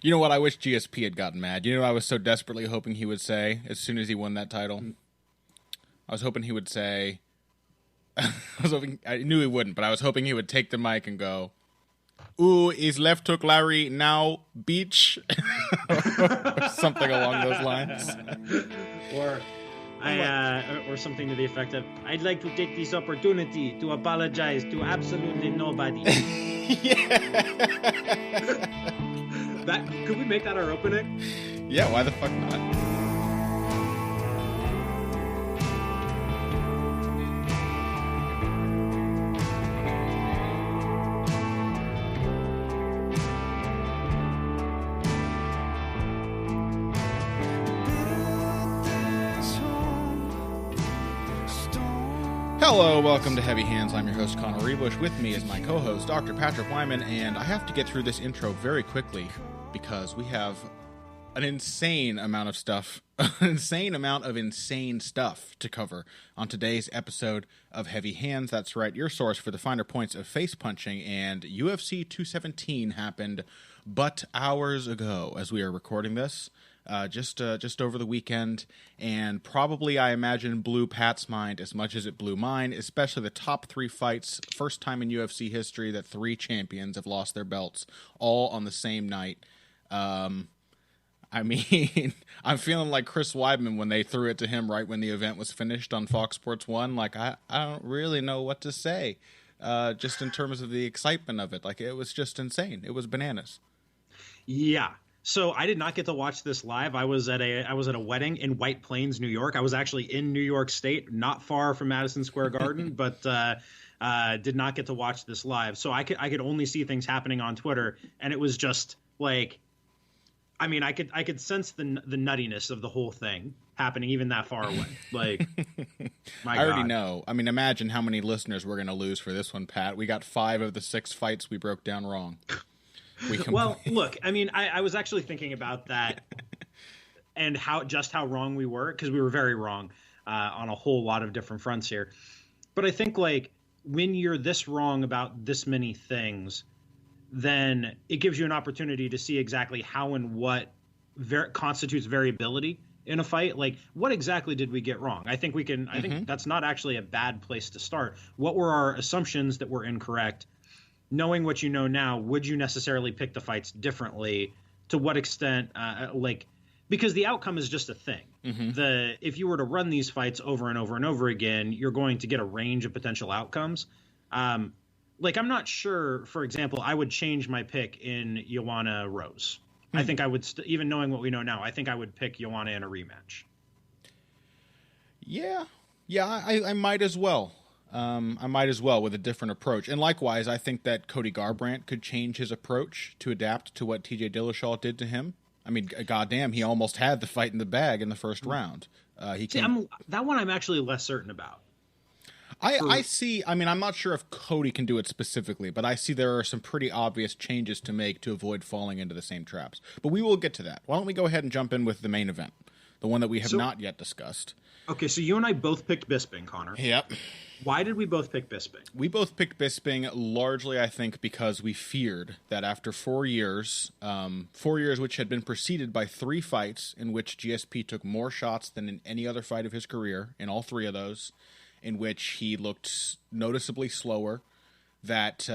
You know what? I wish GSP had gotten mad. You know what I was so desperately hoping he would say as soon as he won that title? I was hoping he would say... I knew he wouldn't, but I was hoping he would take the mic and go, "Ooh, is left hook Larry now beach?" or something along those lines. Or something to the effect of, "I'd like to take this opportunity to apologize to absolutely nobody." Could we make that our opening? Yeah, why the fuck not? Hello, welcome to Heavy Hands. I'm your host, Connor Ruebusch. With me is my co-host, Dr. Patrick Wyman, and I have to get through this intro very quickly because we have an insane amount of stuff, insane stuff to cover on today's episode of Heavy Hands. That's right, your source for the finer points of face punching, and UFC 217 happened but hours ago as we are recording this. Just over the weekend, and probably, I imagine, blew Pat's mind as much as it blew mine, especially the top three fights. First time in UFC history that three champions have lost their belts all on the same night. I mean, I'm feeling like Chris Weidman when they threw it to him right when the event was finished on Fox Sports 1. Like, I don't really know what to say, just in terms of the excitement of it. Like, it was just insane. It was bananas. Yeah. So I did not get to watch this live. I was at a wedding in White Plains, New York. I was actually in New York State, not far from Madison Square Garden, but did not get to watch this live. So I could only see things happening on Twitter, and it was just like, I mean, I could sense the nuttiness of the whole thing happening even that far away. Like, my God. I already know. I mean, imagine how many listeners we're going to lose for this one, Pat. We got 5 of the 6 fights we broke down wrong. Well, look, I mean, I was actually thinking about that and how wrong we were, because we were very wrong on a whole lot of different fronts here. But I think, like, when you're this wrong about this many things, then it gives you an opportunity to see exactly how and what constitutes variability in a fight. Like, what exactly did we get wrong? I think I think that's not actually a bad place to start. What were our assumptions that were incorrect? Knowing what you know now, would you necessarily pick the fights differently? To what extent? Because the outcome is just a thing. Mm-hmm. If you were to run these fights over and over and over again, you're going to get a range of potential outcomes. I'm not sure, for example, I would change my pick in Joanna Rose. I think I would, even knowing what we know now, I think I would pick Joanna in a rematch. Yeah, I might as well. With a different approach. And likewise, I think that Cody Garbrandt could change his approach to adapt to what TJ Dillashaw did to him. I mean, goddamn, he almost had the fight in the bag in the first round. That one I'm actually less certain about. I see. I mean, I'm not sure if Cody can do it specifically, but I see there are some pretty obvious changes to make to avoid falling into the same traps. But we will get to that. Why don't we go ahead and jump in with the main event, the one that we have not yet discussed. Okay, so you and I both picked Bisping, Connor. Yep. Why did we both pick Bisping? We both picked Bisping largely, I think, because we feared that after 4 years, 4 years which had been preceded by 3 fights in which GSP took more shots than in any other fight of his career, in all 3 of those, in which he looked noticeably slower, that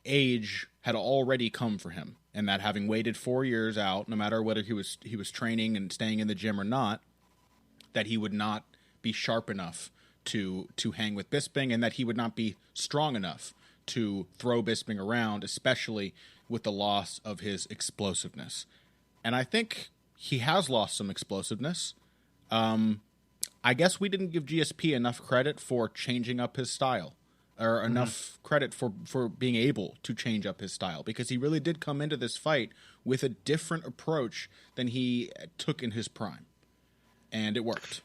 age had already come for him, and that having waited 4 years out, no matter whether he was training and staying in the gym or not, that he would not be sharp enough to hang with Bisping, and that he would not be strong enough to throw Bisping around, especially with the loss of his explosiveness. And I think he has lost some explosiveness. I guess we didn't give GSP enough credit for changing up his style, or enough credit for being able to change up his style, because he really did come into this fight with a different approach than he took in his prime. And it worked.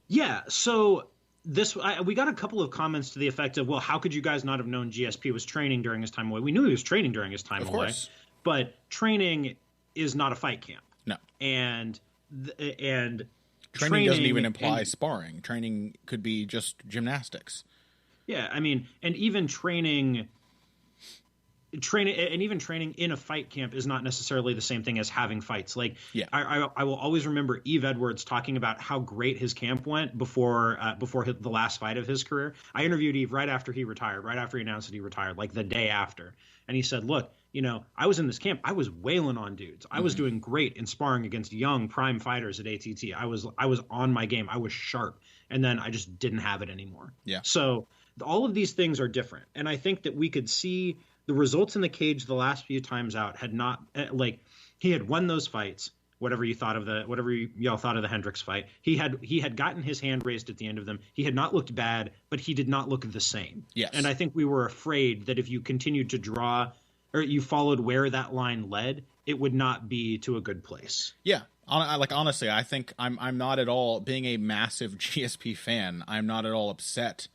Yeah, so we got a couple of comments to the effect of, well, how could you guys not have known GSP was training during his time away? We knew he was training during his time away. Of course. But training is not a fight camp. No. And training doesn't even imply sparring. Training could be just gymnastics. Yeah, I mean, and even training training in a fight camp is not necessarily the same thing as having fights. Like, I will always remember Eve Edwards talking about how great his camp went before the last fight of his career. I interviewed Eve right after he retired, right after he announced that he retired, like the day after. And he said, look, I was in this camp. I was wailing on dudes. I was doing great in sparring against young prime fighters at ATT. I was on my game. I was sharp. And then I just didn't have it anymore. Yeah. So all of these things are different. And I think that we could see the results in the cage the last few times out had not, like, he had won those fights. Whatever y'all thought of the Hendricks fight, he had gotten his hand raised at the end of them. He had not looked bad, but he did not look the same. Yes. And I think we were afraid that if you continued to draw, or you followed where that line led, it would not be to a good place. Yeah. Honestly, I think I'm not at all, being a massive GSP fan, I'm not at all upset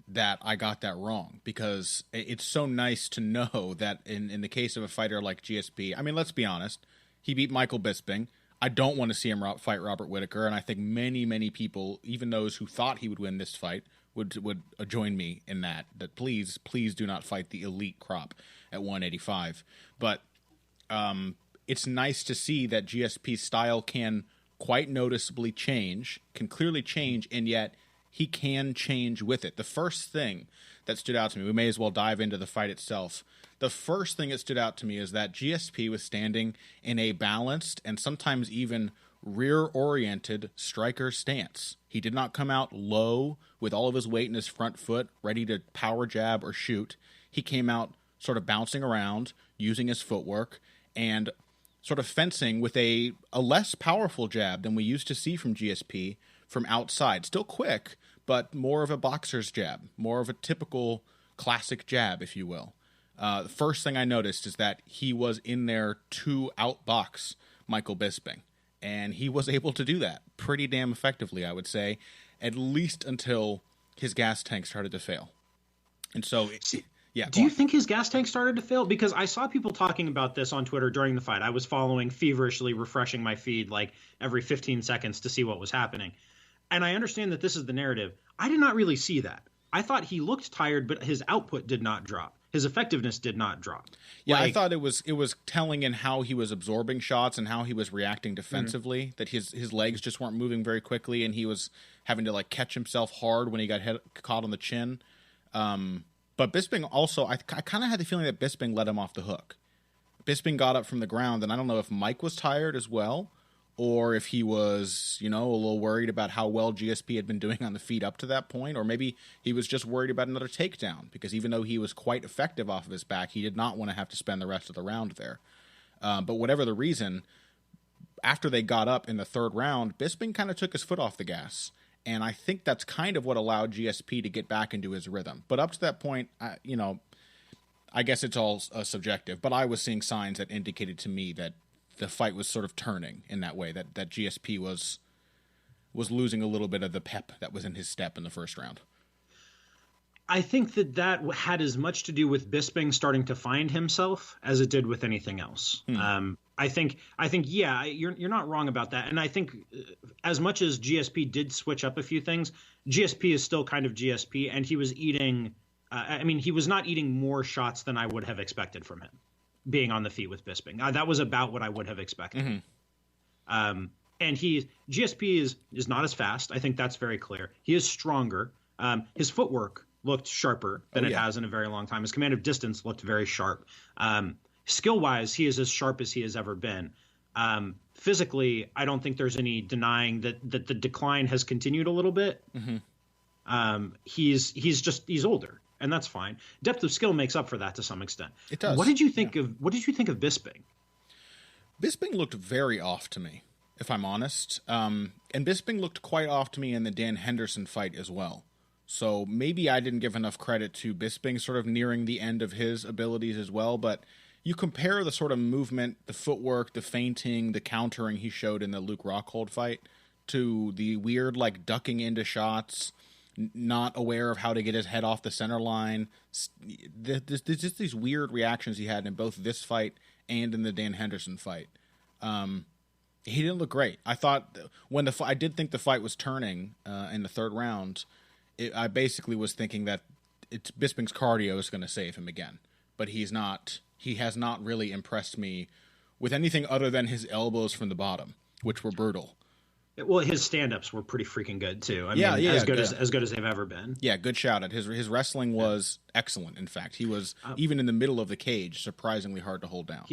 that I got that wrong, because it's so nice to know that in the case of a fighter like GSP, I mean, let's be honest, he beat Michael Bisping. I don't want to see him fight Robert Whittaker, and I think many, many people, even those who thought he would win this fight, would join me in that please do not fight the elite crop at 185. But it's nice to see that GSP's style can quite noticeably change, can clearly change, and yet he can change with it. The first thing that stood out to me, we may as well dive into the fight itself. The first thing that stood out to me is that GSP was standing in a balanced and sometimes even rear-oriented striker stance. He did not come out low with all of his weight in his front foot, ready to power jab or shoot. He came out sort of bouncing around, using his footwork, and sort of fencing with a less powerful jab than we used to see from GSP from outside. Still quick, but more of a boxer's jab, more of a typical classic jab, if you will. The first thing I noticed is that he was in there to outbox Michael Bisping, and he was able to do that pretty damn effectively, I would say, at least until his gas tank started to fail. And so, do you think his gas tank started to fail? Because I saw people talking about this on Twitter during the fight. I was following, feverishly refreshing my feed like every 15 seconds to see what was happening. And I understand that this is the narrative. I did not really see that. I thought he looked tired, but his output did not drop. His effectiveness did not drop. Yeah, I thought it was telling in how he was absorbing shots and how he was reacting defensively, that his legs just weren't moving very quickly, and he was having to like catch himself hard when he got caught on the chin. But Bisping also, I kind of had the feeling that Bisping let him off the hook. Bisping got up from the ground, and I don't know if Mike was tired as well, or if he was, a little worried about how well GSP had been doing on the feet up to that point, or maybe he was just worried about another takedown, because even though he was quite effective off of his back, he did not want to have to spend the rest of the round there. But whatever the reason, after they got up in the third round, Bisping kind of took his foot off the gas, and I think that's kind of what allowed GSP to get back into his rhythm. But up to that point, I guess it's all subjective, but I was seeing signs that indicated to me that the fight was sort of turning in that way, that GSP was losing a little bit of the pep that was in his step in the first round. I think that had as much to do with Bisping starting to find himself as it did with anything else. I think, yeah, you're not wrong about that. And I think as much as GSP did switch up a few things, GSP is still kind of GSP, and he was eating, he was not eating more shots than I would have expected from him being on the feet with Bisping. That was about what I would have expected. And GSP is not as fast. I think that's very clear. He is stronger. His footwork looked sharper than it has in a very long time. His command of distance looked very sharp. Skill-wise, he is as sharp as he has ever been. Physically, I don't think there's any denying that the decline has continued a little bit. He's older, and that's fine. Depth of skill makes up for that to some extent. It does. What did you think of Bisping? Bisping looked very off to me, if I'm honest. And Bisping looked quite off to me in the Dan Henderson fight as well. So maybe I didn't give enough credit to Bisping sort of nearing the end of his abilities as well, but you compare the sort of movement, the footwork, the feinting, the countering he showed in the Luke Rockhold fight to the weird, like, ducking into shots, not aware of how to get his head off the center line. There's just these weird reactions he had in both this fight and in the Dan Henderson fight. He didn't look great. I thought I did think the fight was turning in the third round. I basically was thinking that Bisping's cardio is going to save him again, but he has not really impressed me with anything other than his elbows from the bottom, which were brutal. Well, his stand-ups were pretty freaking good too. As good as they've ever been. Yeah, good shout out. His wrestling was excellent. In fact, he was even in the middle of the cage, surprisingly hard to hold down.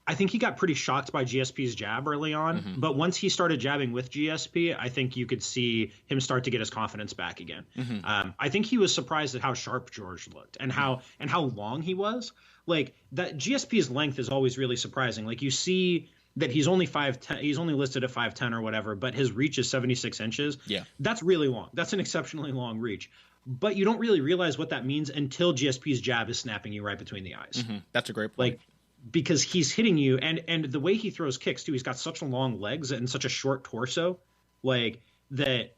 I think he got pretty shocked by GSP's jab early on, but once he started jabbing with GSP, I think you could see him start to get his confidence back again. I think he was surprised at how sharp George looked and how long he was. Like that GSP's length is always really surprising. Like you see that he's only 5'10", he's only listed at 5'10" or whatever, but his reach is 76 inches. Yeah. That's really long. That's an exceptionally long reach. But you don't really realize what that means until GSP's jab is snapping you right between the eyes. That's a great point. Because he's hitting you, and the way he throws kicks too, he's got such long legs and such a short torso, like that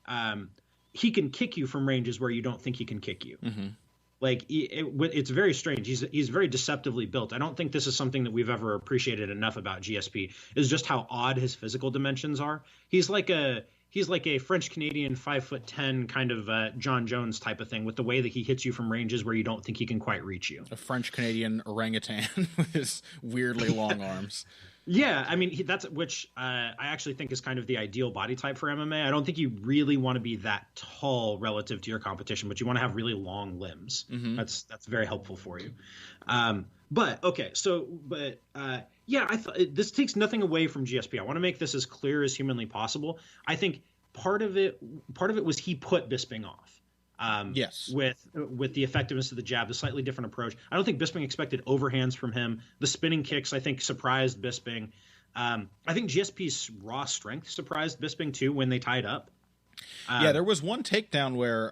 he can kick you from ranges where you don't think he can kick you. Like it's very strange. He's very deceptively built. I don't think this is something that we've ever appreciated enough about GSP, is just how odd his physical dimensions are. He's like a French Canadian 5'10" kind of John Jones type of thing, with the way that he hits you from ranges where you don't think he can quite reach you. A French Canadian orangutan with his weirdly long arms. Yeah, I mean that's which I actually think is kind of the ideal body type for MMA. I don't think you really want to be that tall relative to your competition, but you want to have really long limbs. That's very helpful for you. Yeah, I thought this takes nothing away from GSP. I want to make this as clear as humanly possible. I think part of it was he put Bisping off. Yes. With the effectiveness of the jab, the slightly different approach. I don't think Bisping expected overhands from him. The spinning kicks, I think, surprised Bisping. I think GSP's raw strength surprised Bisping too when they tied up. There was one takedown where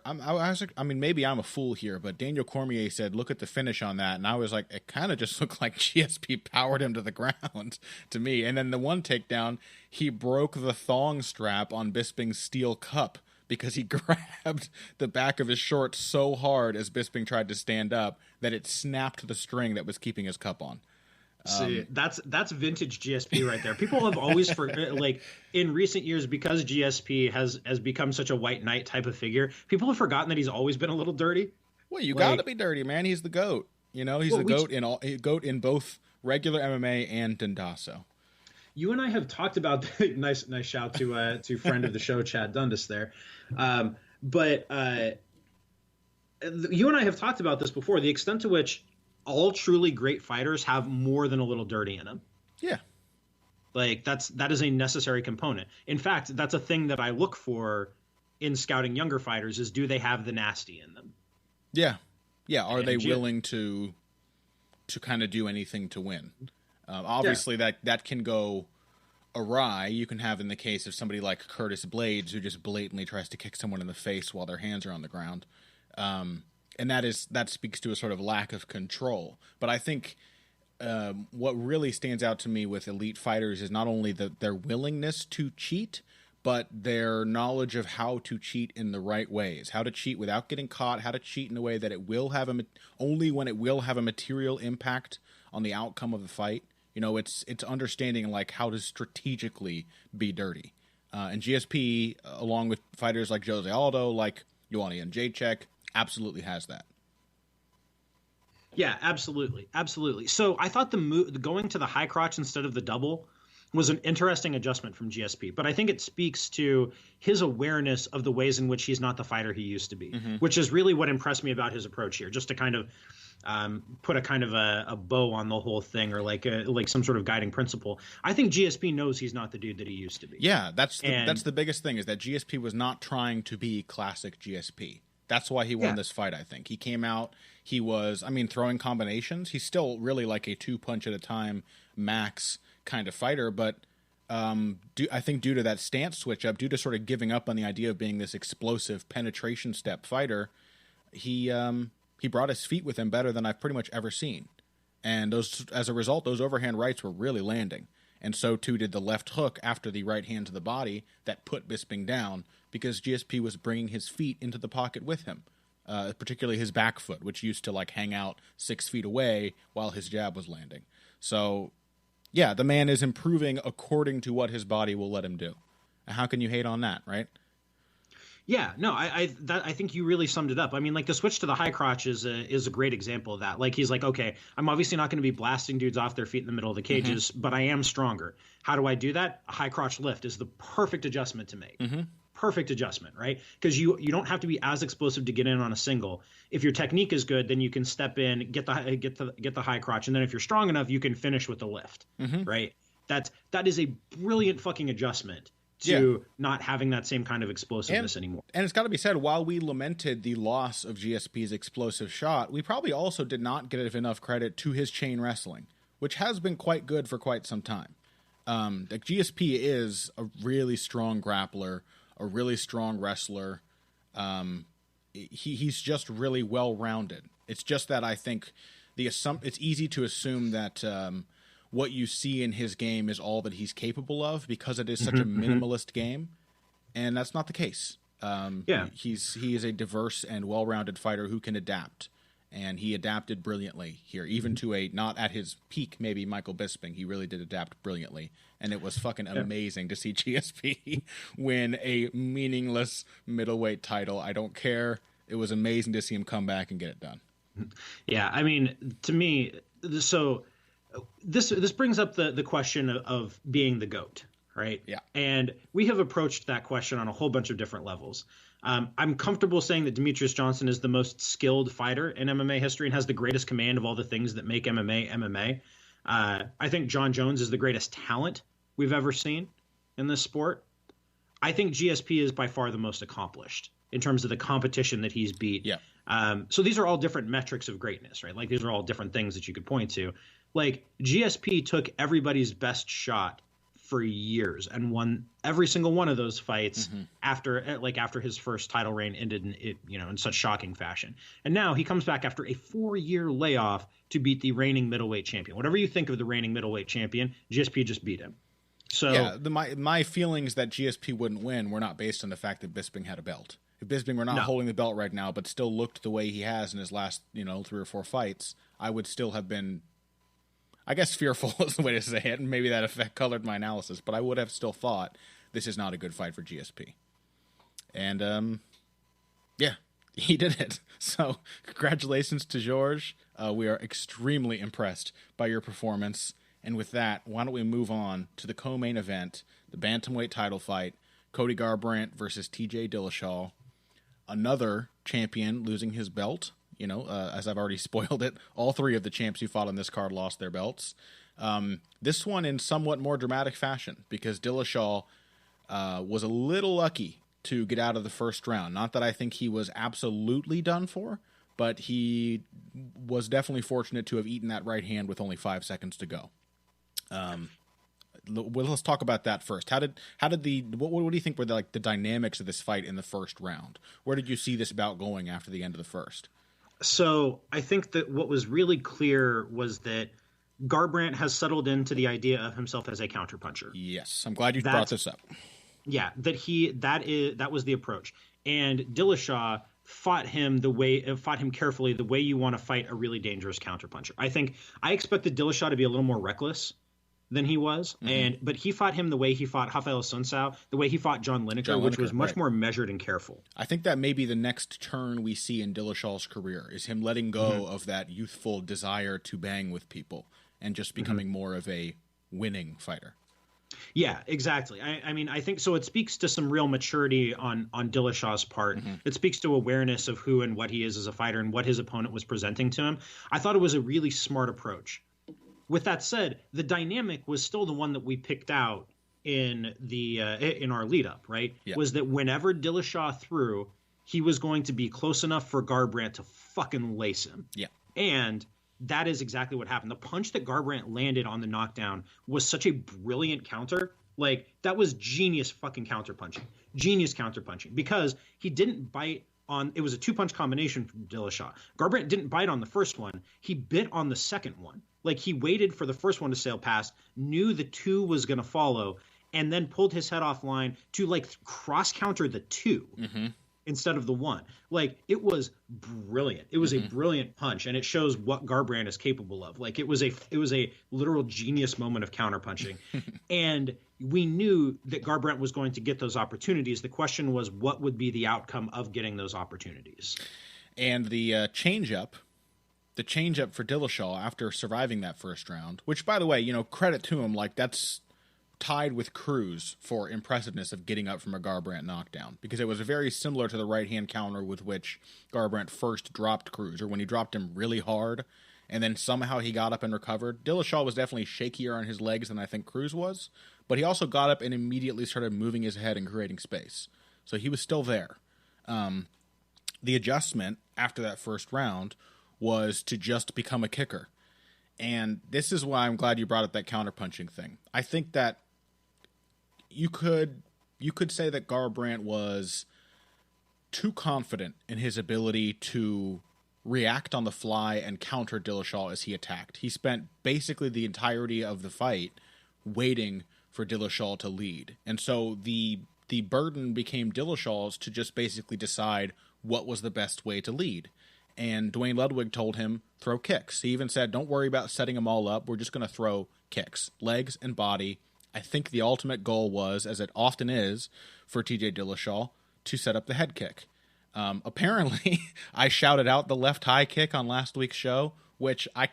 maybe I'm a fool here, but Daniel Cormier said, "Look at the finish on that," and I was like, it kind of just looked like GSP powered him to the ground to me. And then the one takedown, he broke the thong strap on Bisping's steel cup, because he grabbed the back of his shorts so hard as Bisping tried to stand up that it snapped the string that was keeping his cup on. See, that's vintage GSP right there. People have always like in recent years, because GSP has become such a white knight type of figure, people have forgotten that he's always been a little dirty. Well, you got to be dirty, man. He's the GOAT. You know, he's the GOAT in both regular MMA and Dundasso. You and I have talked about nice shout to friend of the show Chad Dundas there, but you and I have talked about this before. The extent to which all truly great fighters have more than a little dirty in them. Yeah, like that is a necessary component. In fact, that's a thing that I look for in scouting younger fighters: is do they have the nasty in them? Yeah. Are they willing to kind of do anything to win? Obviously, that can go awry. You can have in the case of somebody like Curtis Blades, who just blatantly tries to kick someone in the face while their hands are on the ground. And that speaks to a sort of lack of control. But I think what really stands out to me with elite fighters is not only their willingness to cheat, but their knowledge of how to cheat in the right ways, how to cheat without getting caught, how to cheat in a way that it will have only when it will have a material impact on the outcome of the fight. You know, it's understanding like how to strategically be dirty. And GSP, along with fighters like Jose Aldo, like Ruebusch and Jedrzejczyk, absolutely has that. Yeah, absolutely. So I thought the going to the high crotch instead of the double was an interesting adjustment from GSP, but I think it speaks to his awareness of the ways in which he's not the fighter he used to be, which is really what impressed me about his approach here. Just to kind of put a kind of a bow on the whole thing, or like some sort of guiding principle. I think GSP knows he's not the dude that he used to be. Yeah, that's the biggest thing, is that GSP was not trying to be classic GSP. That's why he won this fight, I think. He came out, he was, throwing combinations. He's still really like a 2-punch at a time max kind of fighter, but I think due to that stance switch up, due to sort of giving up on the idea of being this explosive penetration step fighter, he brought his feet with him better than I've pretty much ever seen. And as a result, those overhand rights were really landing. And so too did the left hook after the right hand to the body that put Bisping down, because GSP was bringing his feet into the pocket with him, particularly his back foot, which used to like hang out 6 feet away while his jab was landing. So yeah, the man is improving according to what his body will let him do. How can you hate on that, right? Yeah, no, I think you really summed it up. I mean, like the switch to the high crotch is a great example of that. Like he's like, okay, I'm obviously not going to be blasting dudes off their feet in the middle of the cages, but I am stronger. How do I do that? A high crotch lift is the perfect adjustment to make. Perfect adjustment, right? Because you don't have to be as explosive to get in on a single. If your technique is good, then you can step in, get the high crotch, and then if you're strong enough, you can finish with the lift, right? That is a brilliant fucking adjustment to not having that same kind of explosiveness anymore. And it's got to be said, while we lamented the loss of GSP's explosive shot, we probably also did not give enough credit to his chain wrestling, which has been quite good for quite some time. Like GSP is a really strong grappler, a really strong wrestler. He's just really well-rounded. It's just that I think it's easy to assume that what you see in his game is all that he's capable of because it is such a minimalist game, and that's not the case. He is a diverse and well-rounded fighter who can adapt, and he adapted brilliantly here, even to a not at his peak maybe Michael Bisping. He really did adapt brilliantly, and it was fucking amazing to see GSP win a meaningless middleweight title. I don't care. It was amazing to see him come back and get it done. Yeah, I mean, to me, so this brings up the question of being the GOAT, right? Yeah. And we have approached that question on a whole bunch of different levels. I'm comfortable saying that Demetrius Johnson is the most skilled fighter in MMA history and has the greatest command of all the things that make MMA. I think John Jones is the greatest talent we've ever seen in this sport. I think GSP is by far the most accomplished in terms of the competition that he's beat. Yeah. So these are all different metrics of greatness, right? Like these are all different things that you could point to. Like GSP took everybody's best shot for years and won every single one of those fights after his first title reign ended in such shocking fashion. And now he comes back after a 4-year layoff to beat the reigning middleweight champion. Whatever you think of the reigning middleweight champion, GSP just beat him. So yeah, my feelings that GSP wouldn't win were not based on the fact that Bisping had a belt. If Bisping were not holding the belt right now, but still looked the way he has in his last 3 or 4 fights, I would still have been, I guess, fearful is the way to say it, and maybe that colored my analysis, but I would have still thought this is not a good fight for GSP. And, yeah, he did it. So, congratulations to George. We are extremely impressed by your performance. And with that, why don't we move on to the co-main event, the bantamweight title fight, Cody Garbrandt versus TJ Dillashaw. Another champion losing his belt. As I've already spoiled it, all 3 of the champs who fought on this card lost their belts. This one in somewhat more dramatic fashion because Dillashaw was a little lucky to get out of the first round. Not that I think he was absolutely done for, but he was definitely fortunate to have eaten that right hand with only 5 seconds to go. Let's talk about that first. What do you think were the dynamics of this fight in the first round? Where did you see this bout going after the end of the first? So I think that what was really clear was that Garbrandt has settled into the idea of himself as a counterpuncher. Yes, I'm glad you brought this up. Yeah, that was the approach. And Dillashaw fought him carefully, the way you want to fight a really dangerous counterpuncher. I expected Dillashaw to be a little more reckless than he was, but he fought him the way he fought Rafael Sunsao, the way he fought John Lineker, which was much more measured and careful. I think that may be the next turn we see in Dillashaw's career, is him letting go of that youthful desire to bang with people and just becoming more of a winning fighter. Yeah, exactly. I mean, I think so. It speaks to some real maturity on Dillashaw's part. It speaks to awareness of who and what he is as a fighter and what his opponent was presenting to him. I thought it was a really smart approach. With that said, the dynamic was still the one that we picked out in our lead up, right? Yeah. Was that whenever Dillashaw threw, he was going to be close enough for Garbrandt to fucking lace him. Yeah. And that is exactly what happened. The punch that Garbrandt landed on the knockdown was such a brilliant counter. Like, that was genius fucking counterpunching. Genius counterpunching. Because he didn't bite on – it was a 2-punch combination from Dillashaw. Garbrandt didn't bite on the first one. He bit on the second one. Like, he waited for the first one to sail past, knew the 2 was going to follow, and then pulled his head offline to, cross-counter the 2 instead of the 1. Like, it was brilliant. It was a brilliant punch, and it shows what Garbrandt is capable of. Like, it was a literal genius moment of counterpunching. And we knew that Garbrandt was going to get those opportunities. The question was, what would be the outcome of getting those opportunities? And the change-up for Dillashaw after surviving that first round, which, by the way, credit to him, like, that's tied with Cruz for impressiveness of getting up from a Garbrandt knockdown, because it was very similar to the right-hand counter with which Garbrandt first dropped Cruz, or when he dropped him really hard, and then somehow he got up and recovered. Dillashaw was definitely shakier on his legs than I think Cruz was, but he also got up and immediately started moving his head and creating space. So he was still there. The adjustment after that first round was to just become a kicker. And this is why I'm glad you brought up that counterpunching thing. I think that you could say that Garbrandt was too confident in his ability to react on the fly and counter Dillashaw as he attacked. He spent basically the entirety of the fight waiting for Dillashaw to lead. And so the burden became Dillashaw's to just basically decide what was the best way to lead. And Dwayne Ludwig told him, throw kicks. He even said, don't worry about setting them all up. We're just going to throw kicks, legs and body. I think the ultimate goal was, as it often is for TJ Dillashaw, to set up the head kick. Apparently, I shouted out the left high kick on last week's show, which I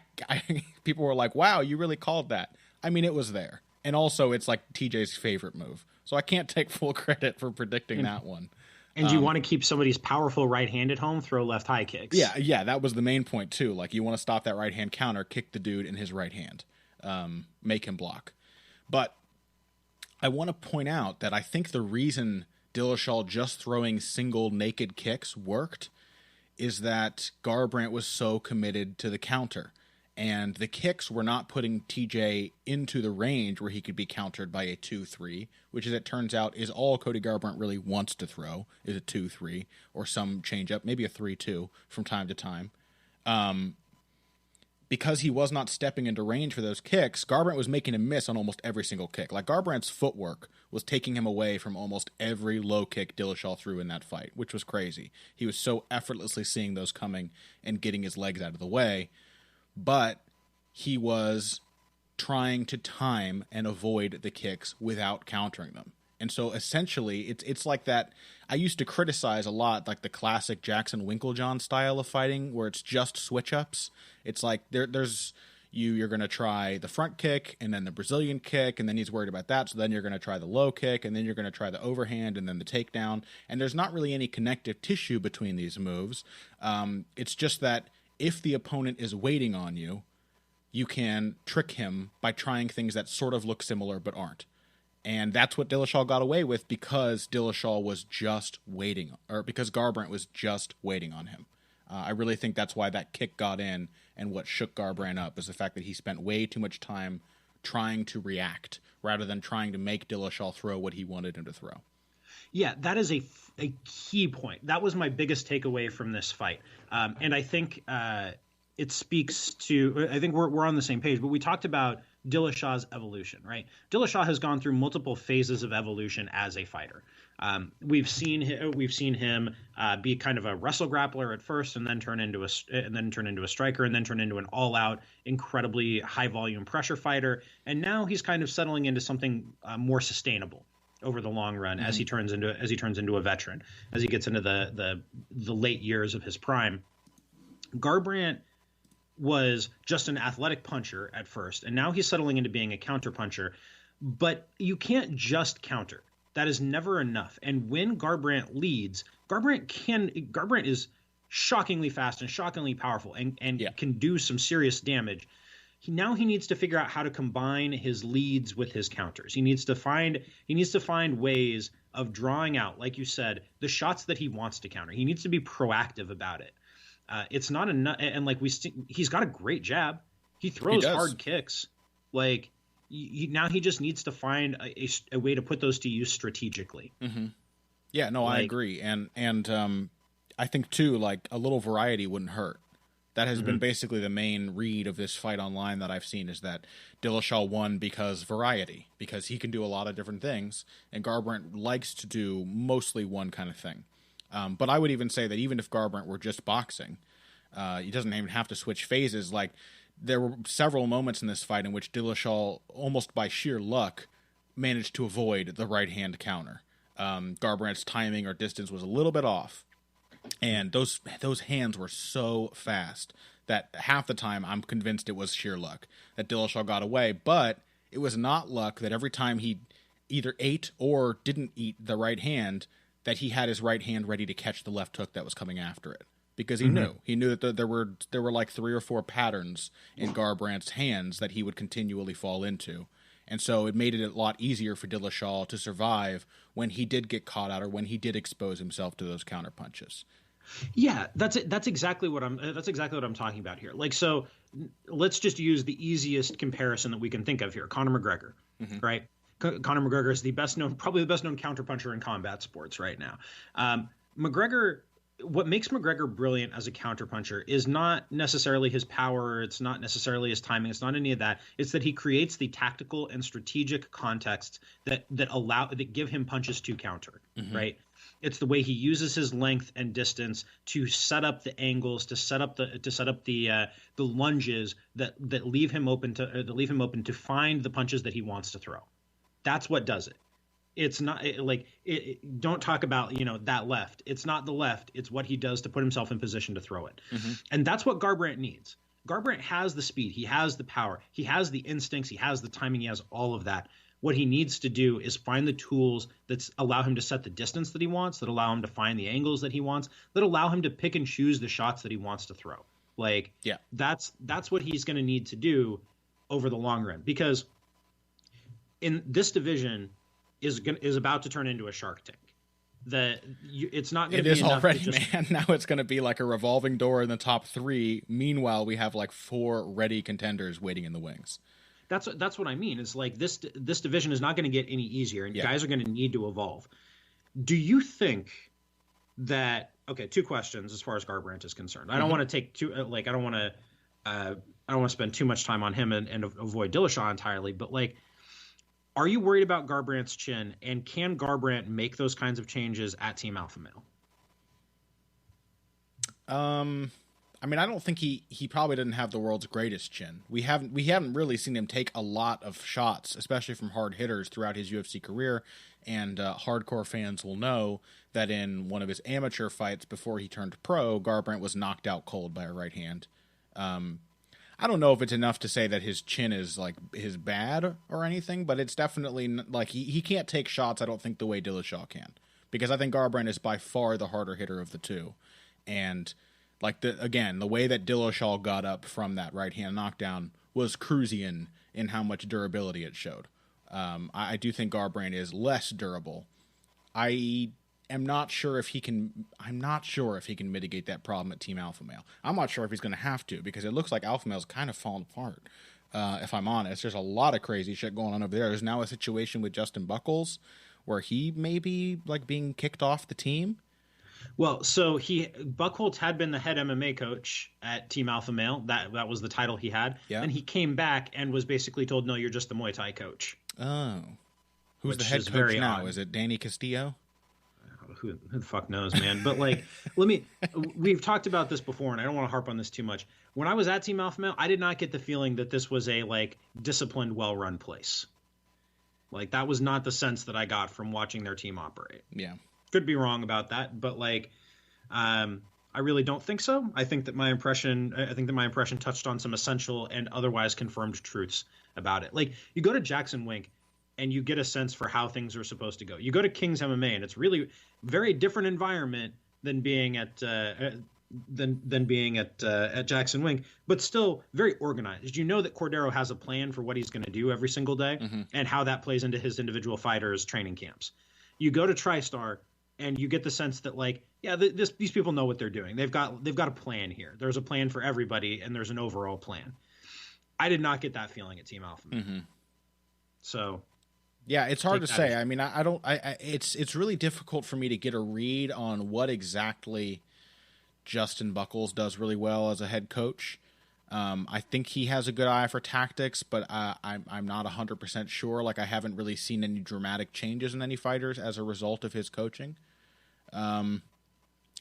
people were like, wow, you really called that. I mean, it was there. And also, it's like TJ's favorite move. So I can't take full credit for predicting that one. And you want to keep somebody's powerful right hand at home, throw left high kicks. Yeah, that was the main point, too. Like, you want to stop that right hand counter, kick the dude in his right hand, make him block. But I want to point out that I think the reason Dillashaw just throwing single naked kicks worked is that Garbrandt was so committed to the counter. And the kicks were not putting TJ into the range where he could be countered by a 2-3, which, as it turns out, is all Cody Garbrandt really wants to throw, is a 2-3 or some change-up, maybe a 3-2 from time to time. Because he was not stepping into range for those kicks, Garbrandt was making him miss on almost every single kick. Like, Garbrandt's footwork was taking him away from almost every low kick Dillashaw threw in that fight, which was crazy. He was so effortlessly seeing those coming and getting his legs out of the way. But he was trying to time and avoid the kicks without countering them. And so essentially, it's like that. I used to criticize a lot, like the classic Jackson Winklejohn style of fighting, where it's just switch-ups. It's like you're going to try the front kick and then the Brazilian kick, and then he's worried about that, so then you're going to try the low kick, and then you're going to try the overhand and then the takedown. And there's not really any connective tissue between these moves. It's just that if the opponent is waiting on you, you can trick him by trying things that sort of look similar but aren't. And that's what Dillashaw got away with because Dillashaw was just waiting, or because Garbrandt was just waiting on him. I really think that's why that kick got in, and what shook Garbrandt up is the fact that he spent way too much time trying to react rather than trying to make Dillashaw throw what he wanted him to throw. Yeah, that is a key point. That was my biggest takeaway from this fight. And I think it speaks to, I think we're on the same page, but we talked about Dillashaw's evolution, right? Dillashaw has gone through multiple phases of evolution as a fighter. We've seen him be kind of a wrestle grappler at first, and then turn into a striker, and then turn into an all-out, incredibly high-volume pressure fighter. And now he's kind of settling into something more sustainable over the long run, as he turns into a veteran, as he gets into the late years of his prime. Garbrandt was just an athletic puncher at first, and now he's settling into being a counter puncher. But you can't just counter. That is never enough. And when Garbrandt leads, Garbrandt is shockingly fast and shockingly powerful, and can do some serious damage. He needs to figure out how to combine his leads with his counters. He needs to find ways of drawing out, like you said, the shots that he wants to counter. He needs to be proactive about it. It's not enough, and like he's got a great jab. He throws hard kicks. Like now he just needs to find a way to put those to use strategically. Mm-hmm. Yeah, no, I agree, and I think too, like a little variety wouldn't hurt. That has been basically the main read of this fight online that I've seen, is that Dillashaw won because variety, because he can do a lot of different things, and Garbrandt likes to do mostly one kind of thing. But I would even say that even if Garbrandt were just boxing, he doesn't even have to switch phases. Like, there were several moments in this fight in which Dillashaw, almost by sheer luck, managed to avoid the right hand counter. Garbrandt's timing or distance was a little bit off, and those hands were so fast that half the time I'm convinced it was sheer luck that Dillashaw got away. But it was not luck that every time he either ate or didn't eat the right hand, that he had his right hand ready to catch the left hook that was coming after it. Because he knew that there were like 3 or 4 patterns in Garbrandt's hands that he would continually fall into. And so it made it a lot easier for Dillashaw to survive when he did get caught out or when he did expose himself to those counter punches. Yeah, that's exactly what I'm talking about here. Like, so let's just use the easiest comparison that we can think of here. Conor McGregor, right? Conor McGregor is probably the best known counterpuncher in combat sports right now. What makes McGregor brilliant as a counterpuncher is not necessarily his power. It's not necessarily his timing. It's not any of that. It's that he creates the tactical and strategic contexts that give him punches to counter, right? It's the way he uses his length and distance to set up the angles, to set up the lunges that leave him open to find the punches that he wants to throw. That's what does it. It's not don't talk about, that left. It's not the left. It's what he does to put himself in position to throw it. And that's what Garbrandt needs. Garbrandt has the speed. He has the power. He has the instincts. He has the timing. He has all of that. What he needs to do is find the tools that allow him to set the distance that he wants, that allow him to find the angles that he wants, that allow him to pick and choose the shots that he wants to throw. That's what he's going to need to do over the long run, because in this division is about to turn into a Shark Tank. It's not going to be enough. It is already, just... man. Now it's going to be like a revolving door in the top 3. Meanwhile, we have like 4 ready contenders waiting in the wings. That's what I mean. It's like this division is not going to get any easier, and guys are going to need to evolve. Do you think that? Okay, 2 questions as far as Garbrandt is concerned. I don't want to take too I don't want to spend too much time on him and avoid Dillashaw entirely. But are you worried about Garbrandt's chin, and can Garbrandt make those kinds of changes at Team Alpha Male? I mean, I don't think he probably doesn't have the world's greatest chin. We haven't really seen him take a lot of shots, especially from hard hitters throughout his UFC career. And hardcore fans will know that in one of his amateur fights before he turned pro, Garbrandt was knocked out cold by a right hand. I don't know if it's enough to say that his chin is bad or anything, but it's definitely he can't take shots. I don't think the way Dillashaw can, because I think Garbrandt is by far the harder hitter of the two, and the way that Dillashaw got up from that right hand knockdown was cruising in how much durability it showed. I do think Garbrandt is less durable. I'm not sure if he can mitigate that problem at Team Alpha Male. I'm not sure if he's going to have to, because it looks like Alpha Male's kind of falling apart. If I'm honest, there's a lot of crazy shit going on over there. There's now a situation with Justin Buchholz where he may be being kicked off the team. Well, so Buchholz had been the head MMA coach at Team Alpha Male. That was the title he had. Yeah. And he came back and was basically told, no, you're just the Muay Thai coach. Oh. Who's the head coach now? Is it Danny Castillo? Who the fuck knows, man? But we've talked about this before, and I don't want to harp on this too much. When I was at Team Alpha Male, I did not get the feeling that this was a disciplined, well-run place. That was not the sense that I got from watching their team operate. Yeah. Could be wrong about that, but I really don't think so. I think that my impression touched on some essential and otherwise confirmed truths about it. You go to Jackson Wink and you get a sense for how things are supposed to go. You go to King's MMA and it's really very different environment than being at Jackson Wink, but still very organized. You know that Cordero has a plan for what he's going to do every single day and how that plays into his individual fighters' training camps. You go to TriStar and you get the sense that these people know what they're doing. They've got a plan here. There's a plan for everybody, and there's an overall plan. I did not get that feeling at Team Alpha. So, yeah, it's hard to say. I mean, it's really difficult for me to get a read on what exactly Justin Buchholz does really well as a head coach. I think he has a good eye for tactics, but I'm not 100% sure. I haven't really seen any dramatic changes in any fighters as a result of his coaching. And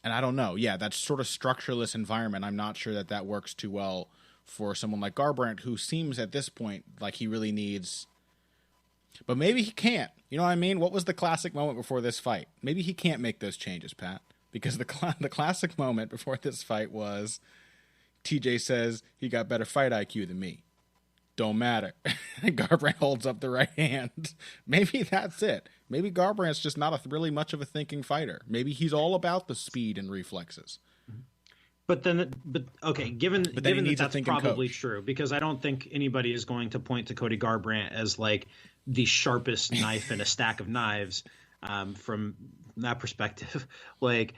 I don't know. Yeah, that sort of structureless environment, I'm not sure that works too well for someone like Garbrandt, who seems at this point like he really needs But maybe he can't. You know what I mean? What was the classic moment before this fight? Maybe he can't make those changes, Pat. Because the classic moment before this fight was TJ says he got better fight IQ than me. Don't matter. Garbrandt holds up the right hand. Maybe that's it. Maybe Garbrandt's just not really much of a thinking fighter. Maybe he's all about the speed and reflexes. But okay, given that's probably true, because I don't think anybody is going to point to Cody Garbrandt as like the sharpest knife in a stack of knives from that perspective. Like,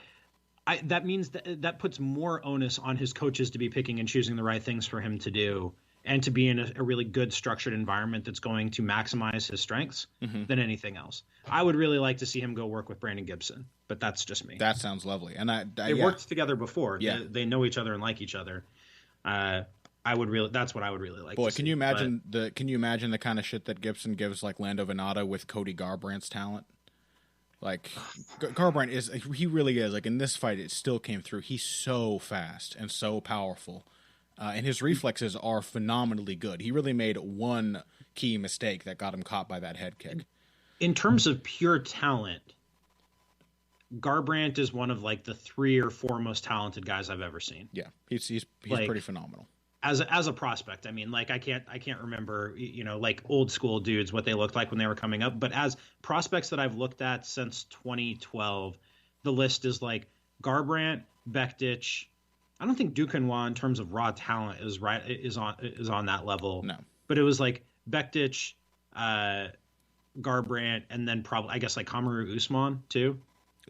that means that puts more onus on his coaches to be picking and choosing the right things for him to do, and to be in a really good structured environment that's going to maximize his strengths than anything else. I would really like to see him go work with Brandon Gibson, but that's just me. That sounds lovely. And they worked together before. Yeah. They know each other and like each other. That's what I would really like. Boy, can you imagine the kind of shit that Gibson gives like Lando Venata with Cody Garbrandt's talent? Like, Garbrandt he really is. Like, in this fight, it still came through. He's so fast and so powerful. And his reflexes are phenomenally good. He really made one key mistake that got him caught by that head kick. In terms of pure talent, Garbrandt is one of like the 3 or 4 most talented guys I've ever seen. Yeah, he's like, pretty phenomenal. As a prospect, I mean, like I can't remember, like old school dudes what they looked like when they were coming up. But as prospects that I've looked at since 2012, the list is like Garbrandt, Bektic. I don't think Duquesnoy in terms of raw talent is on that level. No, but it was like Bektic, Garbrandt, and then probably I guess like Kamaru Usman too.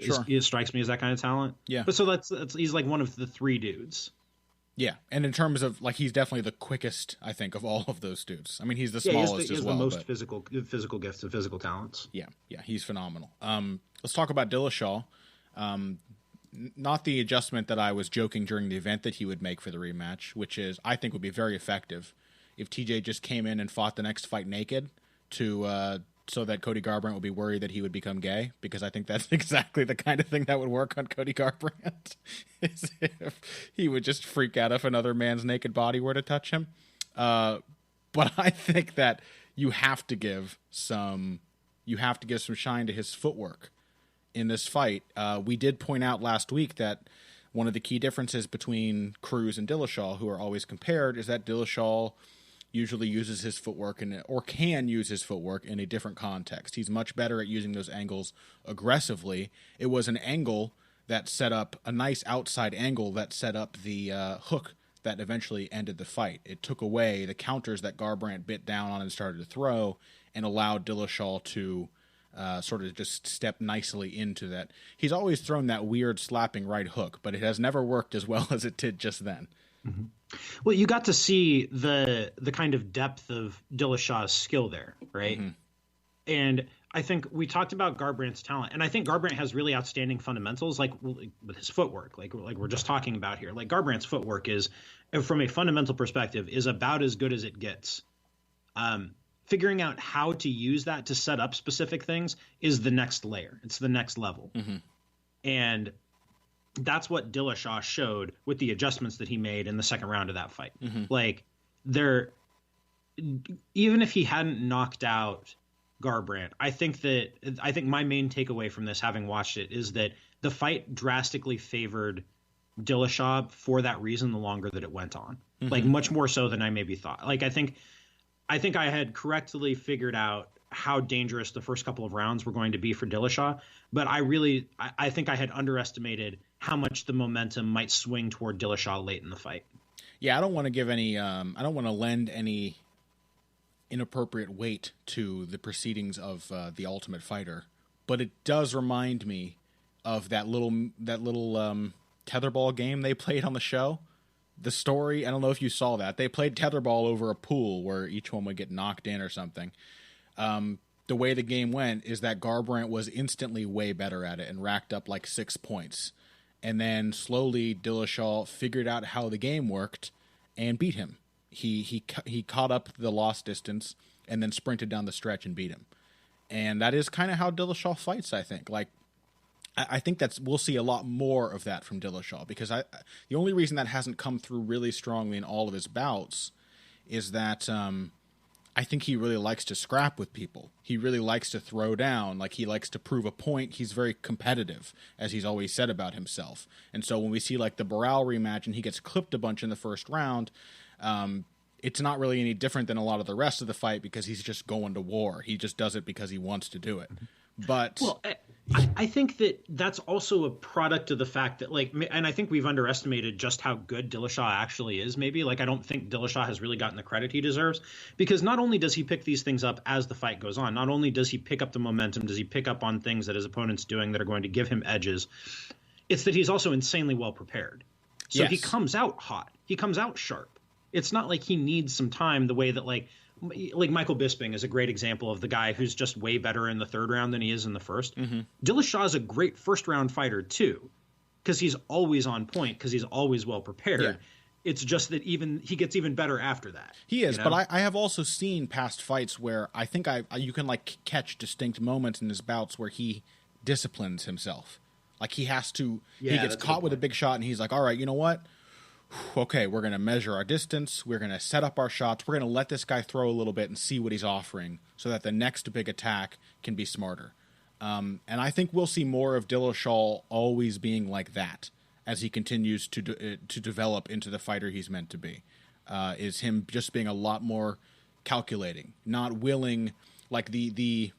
Sure, it strikes me as that kind of talent. Yeah, but so that's he's like one of the 3 dudes. Yeah, and in terms of like he's definitely the quickest, I think, of all of those dudes. I mean, he's the smallest he has as well. The most physical gifts and physical talents. Yeah, he's phenomenal. Let's talk about Dillashaw. Not the adjustment that I was joking during the event that he would make for the rematch, which is I think would be very effective if TJ just came in and fought the next fight naked so that Cody Garbrandt would be worried that he would become gay, because I think that's exactly the kind of thing that would work on Cody Garbrandt, is if he would just freak out if another man's naked body were to touch him. But I think that you have to give some shine to his footwork in this fight. We did point out last week that one of the key differences between Cruz and Dillashaw, who are always compared, is that Dillashaw usually uses his footwork or can use his footwork in a different context. He's much better at using those angles aggressively. It was an angle that set up a nice outside angle that set up the hook that eventually ended the fight. It took away the counters that Garbrandt bit down on and started to throw, and allowed Dillashaw to sort of just step nicely into that. He's always thrown that weird slapping right hook, but it has never worked as well as it did just then. Mm-hmm. Well, you got to see the kind of depth of Dillashaw's skill there, right? Mm-hmm. And I think we talked about Garbrandt's talent, and I think Garbrandt has really outstanding fundamentals, like with his footwork, like we're just talking about here. Like Garbrandt's footwork is, from a fundamental perspective, is about as good as it gets. Figuring out how to use that to set up specific things is the next layer. It's the next level. Mm-hmm. And that's what Dillashaw showed with the adjustments that he made in the second round of that fight. Mm-hmm. Like, even if he hadn't knocked out Garbrandt, I think my main takeaway from this, having watched it, is that the fight drastically favored Dillashaw for that reason the longer that it went on. Mm-hmm. Like, much more so than I maybe thought. Like, I think I had correctly figured out how dangerous the first couple of rounds were going to be for Dillashaw, but I think I had underestimated how much the momentum might swing toward Dillashaw late in the fight. Yeah, I don't want to give any I don't want to lend any inappropriate weight to the proceedings of The Ultimate Fighter, but it does remind me of that little tetherball game they played on the show. The story, I don't know if you saw that. They played tetherball over a pool where each one would get knocked in or something. The way the game went is that Garbrandt was instantly way better at it and racked up like 6 points. And then slowly Dillashaw figured out how the game worked and beat him. He caught up the lost distance and then sprinted down the stretch and beat him. And that is kind of how Dillashaw fights, I think. Like, I think we'll see a lot more of that from Dillashaw, because the only reason that hasn't come through really strongly in all of his bouts is that I think he really likes to scrap with people. He really likes to throw down. Like, he likes to prove a point. He's very competitive, as he's always said about himself. And so when we see, like, the Burrell rematch and he gets clipped a bunch in the first round, it's not really any different than a lot of the rest of the fight because he's just going to war. He just does it because he wants to do it. But well, I think that that's also a product of the fact that, like, and I think we've underestimated just how good Dillashaw actually is. Maybe, like, I don't think Dillashaw has really gotten the credit he deserves, because not only does he pick these things up as the fight goes on, not only does he pick up the momentum, does he pick up on things that his opponent's doing that are going to give him edges, it's that he's also insanely well prepared. So yes. He comes out hot. He comes out sharp. It's not like he needs some time the way that, like Michael Bisping is a great example of the guy who's just way better in the third round than he is in the first. Mm-hmm. Dillashaw is a great first round fighter too, because he's always on point, because he's always well prepared. Yeah. It's just that he gets even better after that. He is, you know? But I have also seen past fights where I think you can, like, catch distinct moments in his bouts where he disciplines himself. Like, he has to, he gets caught with a big shot and he's like, all right, you know what? Okay, we're going to measure our distance. We're going to set up our shots. We're going to let this guy throw a little bit and see what he's offering so that the next big attack can be smarter. And I think we'll see more of Dillashaw always being like that as he continues to develop into the fighter he's meant to be. Is him just being a lot more calculating, not willing, like the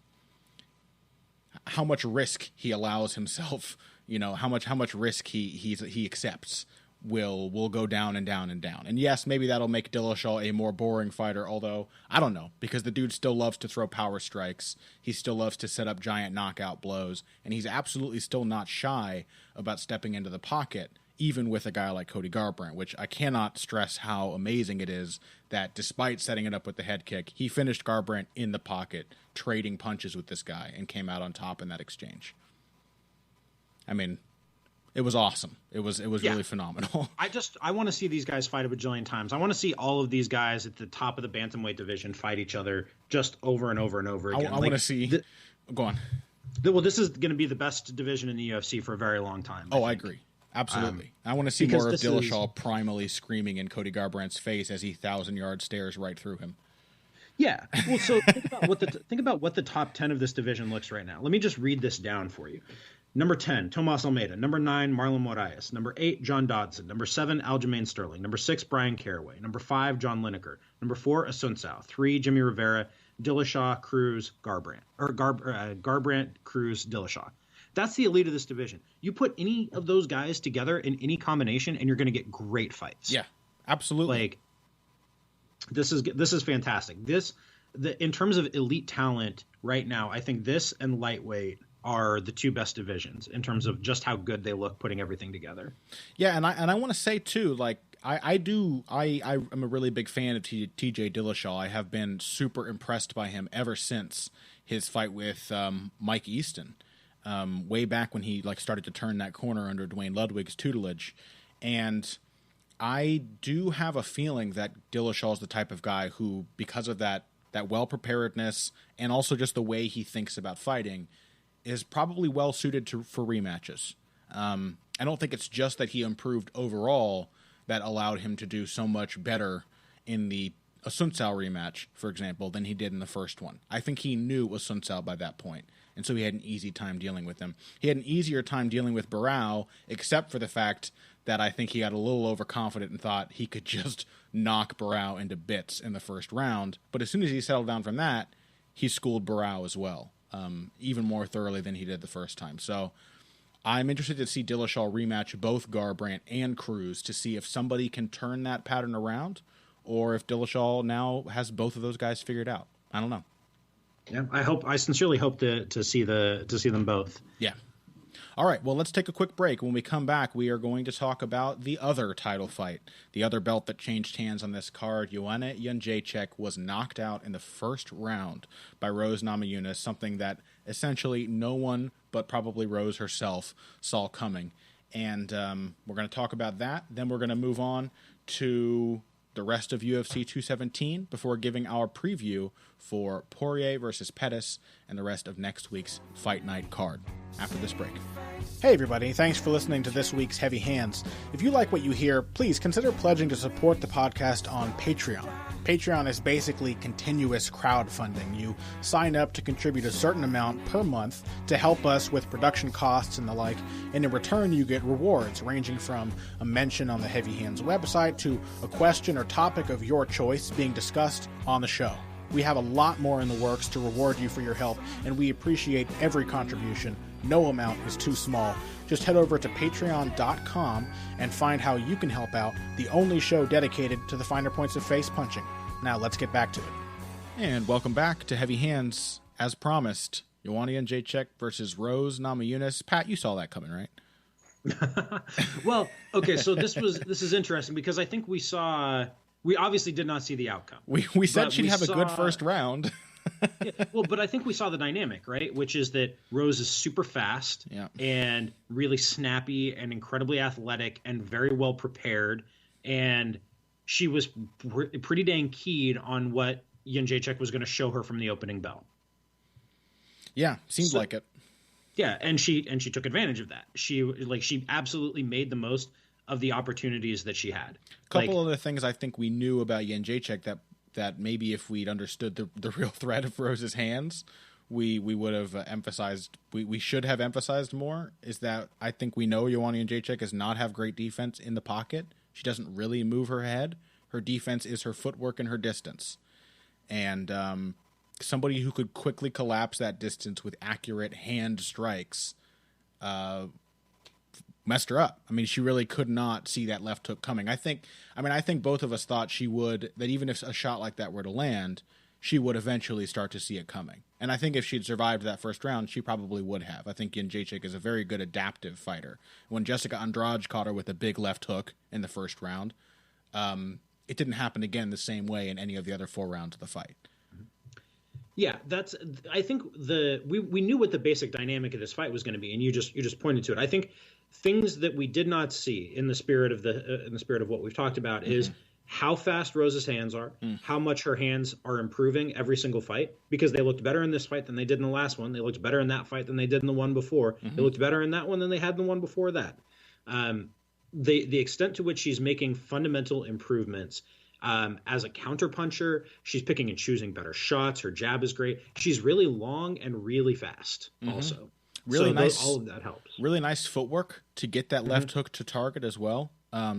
how much risk he allows himself, you know, how much risk he accepts. Will go down and down and down. And yes, maybe that'll make Dillashaw a more boring fighter, although I don't know, because the dude still loves to throw power strikes. He still loves to set up giant knockout blows, and he's absolutely still not shy about stepping into the pocket, even with a guy like Cody Garbrandt, which I cannot stress how amazing it is that despite setting it up with the head kick, he finished Garbrandt in the pocket, trading punches with this guy, and came out on top in that exchange. I mean, it was awesome. It was really phenomenal. I want to see these guys fight a bajillion times. I want to see all of these guys at the top of the bantamweight division fight each other just over and over and over again. I want to see. Go on. Well, this is going to be the best division in the UFC for a very long time. I agree. Absolutely. I want to see more of Dillashaw primally screaming in Cody Garbrandt's face as he 1,000-yard stares right through him. Yeah. Well, so think about what the top 10 of this division looks right now. Let me just read this down for you. Number 10, Tomas Almeida. Number 9, Marlon Moraes. Number 8, John Dodson. Number 7, Aljamain Sterling. Number 6, Brian Caraway. Number 5, John Lineker. Number 4, Asuncao. 3, Jimmy Rivera. Dillashaw, Cruz, Garbrandt. Garbrandt, Cruz, Dillashaw. That's the elite of this division. You put any of those guys together in any combination, and you're going to get great fights. Yeah, absolutely. Like, this is fantastic. In terms of elite talent right now, I think this and lightweight are the two best divisions in terms of just how good they look putting everything together. Yeah, and I want to say too, like I'm a really big fan of TJ Dillashaw. I have been super impressed by him ever since his fight with Mike Easton, way back when he started to turn that corner under Dwayne Ludwig's tutelage. And I do have a feeling that Dillashaw is the type of guy who, because of that well-preparedness and also just the way he thinks about fighting, is probably well suited for rematches. I don't think it's just that he improved overall that allowed him to do so much better in the Asuncao rematch, for example, than he did in the first one. I think he knew Asuncao by that point, and so he had an easy time dealing with him. He had an easier time dealing with Barao, except for the fact that I think he got a little overconfident and thought he could just knock Barao into bits in the first round. But as soon as he settled down from that, he schooled Barao as well. Even more thoroughly than he did the first time. So I'm interested to see Dillashaw rematch both Garbrandt and Cruz to see if somebody can turn that pattern around or if Dillashaw now has both of those guys figured out. I don't know. Yeah, I sincerely hope to see them both. Yeah. All right, well, let's take a quick break. When we come back, we are going to talk about the other title fight, the other belt that changed hands on this card. Joanna Jedrzejczyk was knocked out in the first round by Rose Namajunas, something that essentially no one but probably Rose herself saw coming. And we're going to talk about that. Then we're going to move on to the rest of UFC 217 before giving our preview for Poirier versus Pettis and the rest of next week's Fight Night card after this break. Hey everybody, thanks for listening to this week's Heavy Hands. If you like what you hear, please consider pledging to support the podcast on Patreon. Patreon is basically continuous crowdfunding. You sign up to contribute a certain amount per month to help us with production costs and the like, and in return you get rewards ranging from a mention on the Heavy Hands website to a question or topic of your choice being discussed on the show. We have a lot more in the works to reward you for your help, and we appreciate every contribution. No amount is too small. Just head over to patreon.com and find how you can help out, the only show dedicated to the finer points of face punching. Now let's get back to it. And welcome back to Heavy Hands. As promised, Jedrzejczyk versus Rose Namajunas. Pat, you saw that coming, right? Well, okay, so this is interesting because I think we obviously did not see the outcome. We said she'd have a good first round. Yeah, well, but I think we saw the dynamic, right? Which is that Rose is super fast and really snappy and incredibly athletic and very well prepared. And she was pretty dang keyed on what Jedrzejczyk was going to show her from the opening bell. Yeah, seems like it. Yeah, and she took advantage of that. She absolutely made the most of the opportunities that she had. A couple of the things I think we knew about Jedrzejczyk that maybe if we'd understood the real threat of Rose's hands, we would have emphasized, we should have emphasized more, is that I think we know Jedrzejczyk does not have great defense in the pocket. She doesn't really move her head. Her defense is her footwork and her distance. And somebody who could quickly collapse that distance with accurate hand strikes messed her up. I mean, she really could not see that left hook coming. I think both of us thought that even if a shot like that were to land, she would eventually start to see it coming. And I think if she'd survived that first round, she probably would have. I think Jedrzejczyk is a very good adaptive fighter. When Jessica Andrade caught her with a big left hook in the first round, it didn't happen again the same way in any of the other 4 rounds of the fight. Yeah, I think we knew what the basic dynamic of this fight was going to be, and you just pointed to it. I think things that we did not see in the spirit of what we've talked about is how fast Rose's hands are, how much her hands are improving every single fight, because they looked better in this fight than they did in the last one. They looked better in that fight than they did in the one before. They looked better in that one than they had in the one before that. The extent to which she's making fundamental improvements as a counterpuncher, she's picking and choosing better shots. Her jab is great. She's really long and really fast also. Really nice. All of that helps. Really nice footwork to get that left hook to target as well.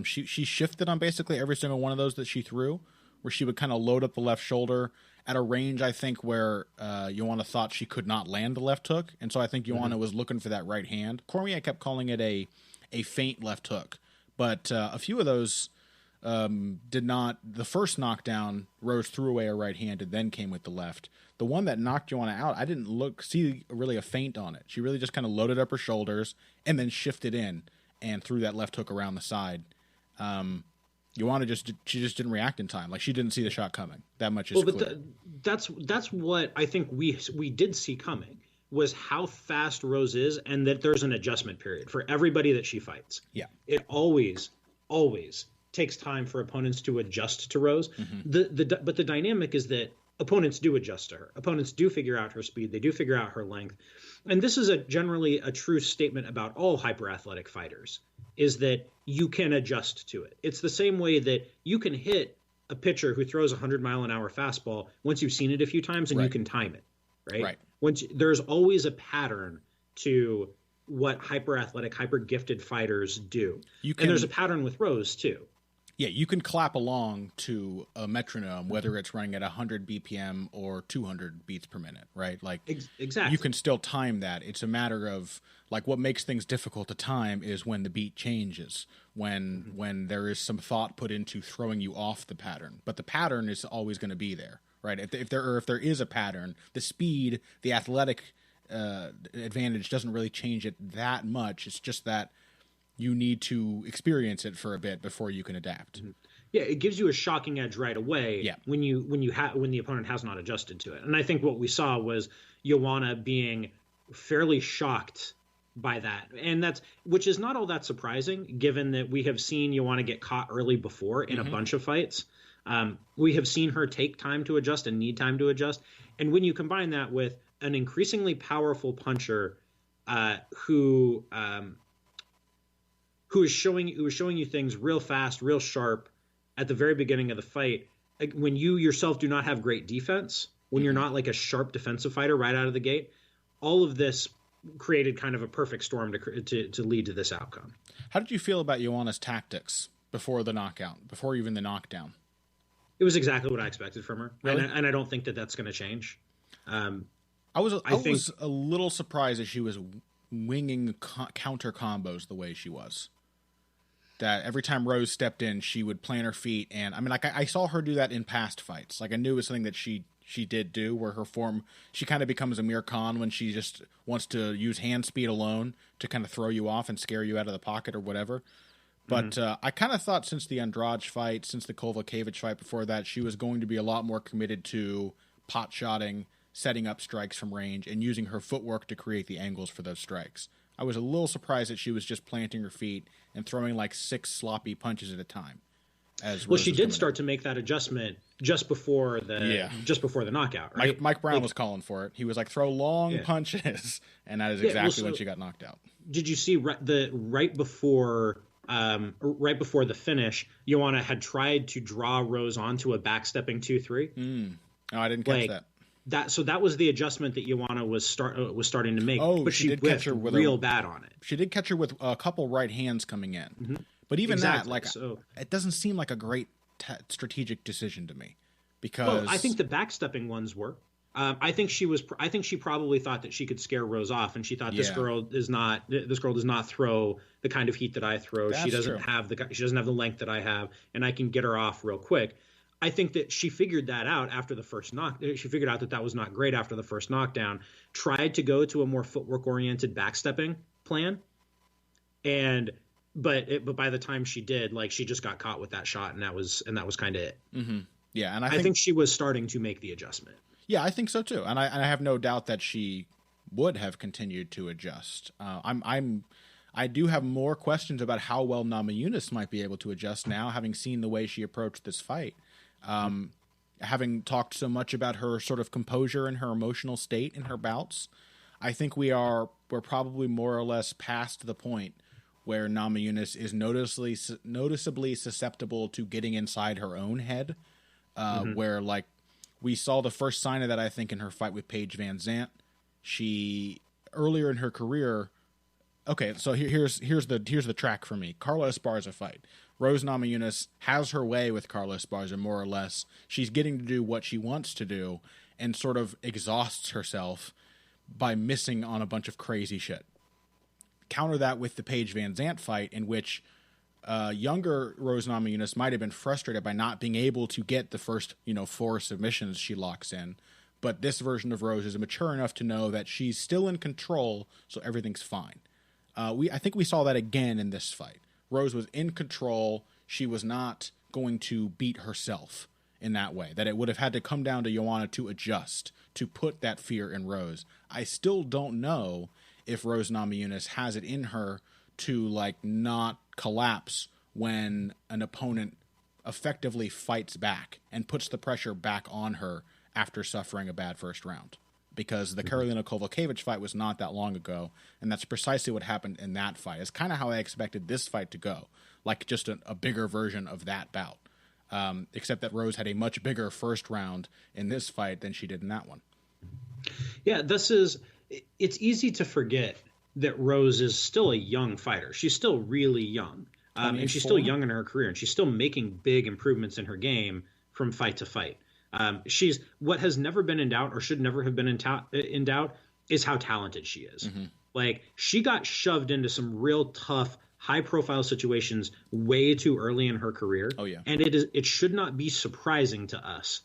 She shifted on basically every single one of those that she threw, where she would kind of load up the left shoulder at a range, I think, where Joanna thought she could not land the left hook. And so I think Joanna was looking for that right hand. Cormier kept calling it a feint left hook. But a few of those did not. The first knockdown, Rose threw away a right hand and then came with the left. The one that knocked Joanna out, I didn't see really a feint on it. She really just kind of loaded up her shoulders and then shifted in and threw that left hook around the side. Joanna just didn't react in time. Like, she didn't see the shot coming. That much is clear. That's what I think we did see coming, was how fast Rose is, and that there's an adjustment period for everybody that she fights. Yeah. It always takes time for opponents to adjust to Rose. But the dynamic is that opponents do adjust to her. Opponents do figure out her speed. They do figure out her length. And this is generally a true statement about all hyper-athletic fighters, is that you can adjust to it. It's the same way that you can hit a pitcher who throws a 100-mile-an-hour fastball once you've seen it a few times and you can time it, right? There's always a pattern to what hyper-athletic, hyper-gifted fighters do. And there's a pattern with Rose, too. Yeah, you can clap along to a metronome, whether it's running at 100 BPM or 200 beats per minute, right? Like, exactly. You can still time that. It's a matter of, like, what makes things difficult to time is when the beat changes, when there is some thought put into throwing you off the pattern. But the pattern is always going to be there, right? If there is a pattern, the speed, the athletic advantage doesn't really change it that much. It's just that you need to experience it for a bit before you can adapt. Yeah, it gives you a shocking edge right away when the opponent has not adjusted to it. And I think what we saw was Joanna being fairly shocked by that. And which is not all that surprising, given that we have seen Joanna get caught early before in a bunch of fights. We have seen her take time to adjust and need time to adjust. And when you combine that with an increasingly powerful puncher who is showing you things real fast, real sharp at the very beginning of the fight, when you yourself do not have great defense, when you're not like a sharp defensive fighter right out of the gate, all of this created kind of a perfect storm to lead to this outcome. How did you feel about Joanna's tactics before the knockout, before even the knockdown? It was exactly what I expected from her. Really? And I don't think that that's going to change. I was a little surprised that she was winging counter combos the way she was. That every time Rose stepped in, she would plant her feet. And I mean, like I saw her do that in past fights. Like I knew it was something that she did do, where her form, she kind of becomes Amir Khan when she just wants to use hand speed alone to kind of throw you off and scare you out of the pocket or whatever. But I kind of thought since the Andrade fight, since the Kovalevich fight before that, she was going to be a lot more committed to pot-shotting, setting up strikes from range, and using her footwork to create the angles for those strikes. I was a little surprised that she was just planting her feet and throwing like 6 sloppy punches at a time. Well, she did start to make that adjustment just before the knockout, right? Mike Brown was calling for it. He was like, throw long punches, and that is exactly when she got knocked out. Did you see right before the finish, Joanna had tried to draw Rose onto a backstepping 2-3? No, I didn't catch that. So that was the adjustment that Joanna was starting to make. Oh, but she did catch her with real bad on it. She did catch her with a couple right hands coming in. Mm-hmm. But even it doesn't seem like a great strategic decision to me, because I think the backstepping ones were. I think she probably thought that she could scare Rose off, and she thought this girl does not throw the kind of heat that I throw. She doesn't have the length that I have, and I can get her off real quick. I think that she figured that out after the first knock. She figured out that was not great after the first knockdown. Tried to go to a more footwork oriented backstepping plan, but by the time she did, like, she just got caught with that shot, and that was kind of it. Mm-hmm. Yeah, and I think she was starting to make the adjustment. Yeah, I think so too, and I have no doubt that she would have continued to adjust. I do have more questions about how well Namajunas might be able to adjust now, having seen the way she approached this fight. Having talked so much about her sort of composure and her emotional state in her bouts, I think we're probably more or less past the point where Namajunas is noticeably susceptible to getting inside her own head, where, like, we saw the first sign of that, I think, in her fight with Paige Van Zandt. She, earlier in her career, okay, so here's the track for me. Carla Esparza fight. Rose Namajunas has her way with Carla Esparza, more or less. She's getting to do what she wants to do and sort of exhausts herself by missing on a bunch of crazy shit. Counter that with the Paige Van Zandt fight, in which younger Rose Namajunas might have been frustrated by not being able to get the first 4 submissions she locks in. But this version of Rose is mature enough to know that she's still in control, so everything's fine. I think we saw that again in this fight. Rose was in control. She was not going to beat herself in that way, that it would have had to come down to Joanna to adjust, to put that fear in Rose. I still don't know if Rose Namajunas has it in her to, like, not collapse when an opponent effectively fights back and puts the pressure back on her after suffering a bad first round. Because the Karolina Kovalevich fight was not that long ago, and that's precisely what happened in that fight. It's kind of how I expected this fight to go, like just a bigger version of that bout, except that Rose had a much bigger first round in this fight than she did in that one. Yeah, it's easy to forget that Rose is still a young fighter. She's still really young, and she's still young in her career, and she's still making big improvements in her game from fight to fight. She's what has never been in doubt, or should never have been in doubt, is how talented she is. Mm-hmm. Like, she got shoved into some real tough, high-profile situations way too early in her career. Oh yeah, and it should not be surprising to us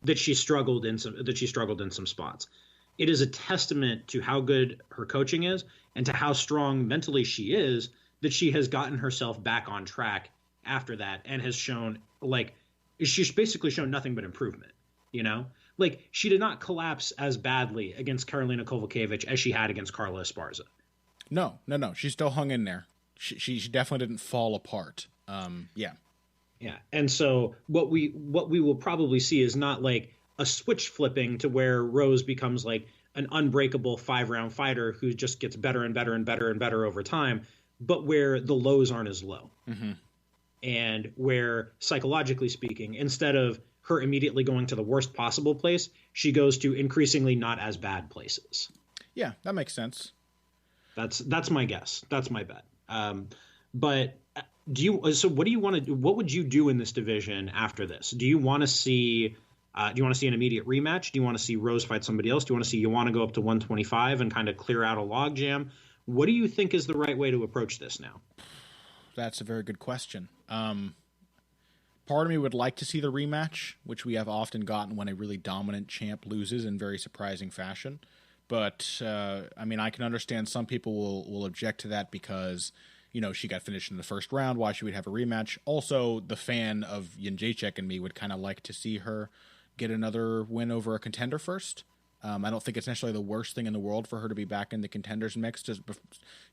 that she struggled in some spots. It is a testament to how good her coaching is and to how strong mentally she is that she has gotten herself back on track after that and has shown, like, she's basically shown nothing but improvement, Like, she did not collapse as badly against Karolina Kovalevich as she had against Carla Esparza. No. She still hung in there. She definitely didn't fall apart. Yeah. Yeah. And so what we will probably see is not like a switch flipping to where Rose becomes like an unbreakable 5-round fighter who just gets better and better and better and better over time, but where the lows aren't as low. Mm-hmm. And where, psychologically speaking, instead of her immediately going to the worst possible place, she goes to increasingly not as bad places. Yeah, that makes sense. That's my guess. That's my bet. But what do you want to do? What would you do in this division after this? Do you want to see an immediate rematch? Do you want to see Rose fight somebody else? Do you want to see Joanna go up to 125 and kind of clear out a logjam? What do you think is the right way to approach this now? That's a very good question. Part of me would like to see the rematch, which we have often gotten when a really dominant champ loses in very surprising fashion. But, I mean, I can understand some people will object to that because, you know, she got finished in the first round. Why should we have a rematch? Also, the fan of Jedrzejczyk and me would kind of like to see her get another win over a contender first. I don't think it's necessarily the worst thing in the world for her to be back in the contenders mix to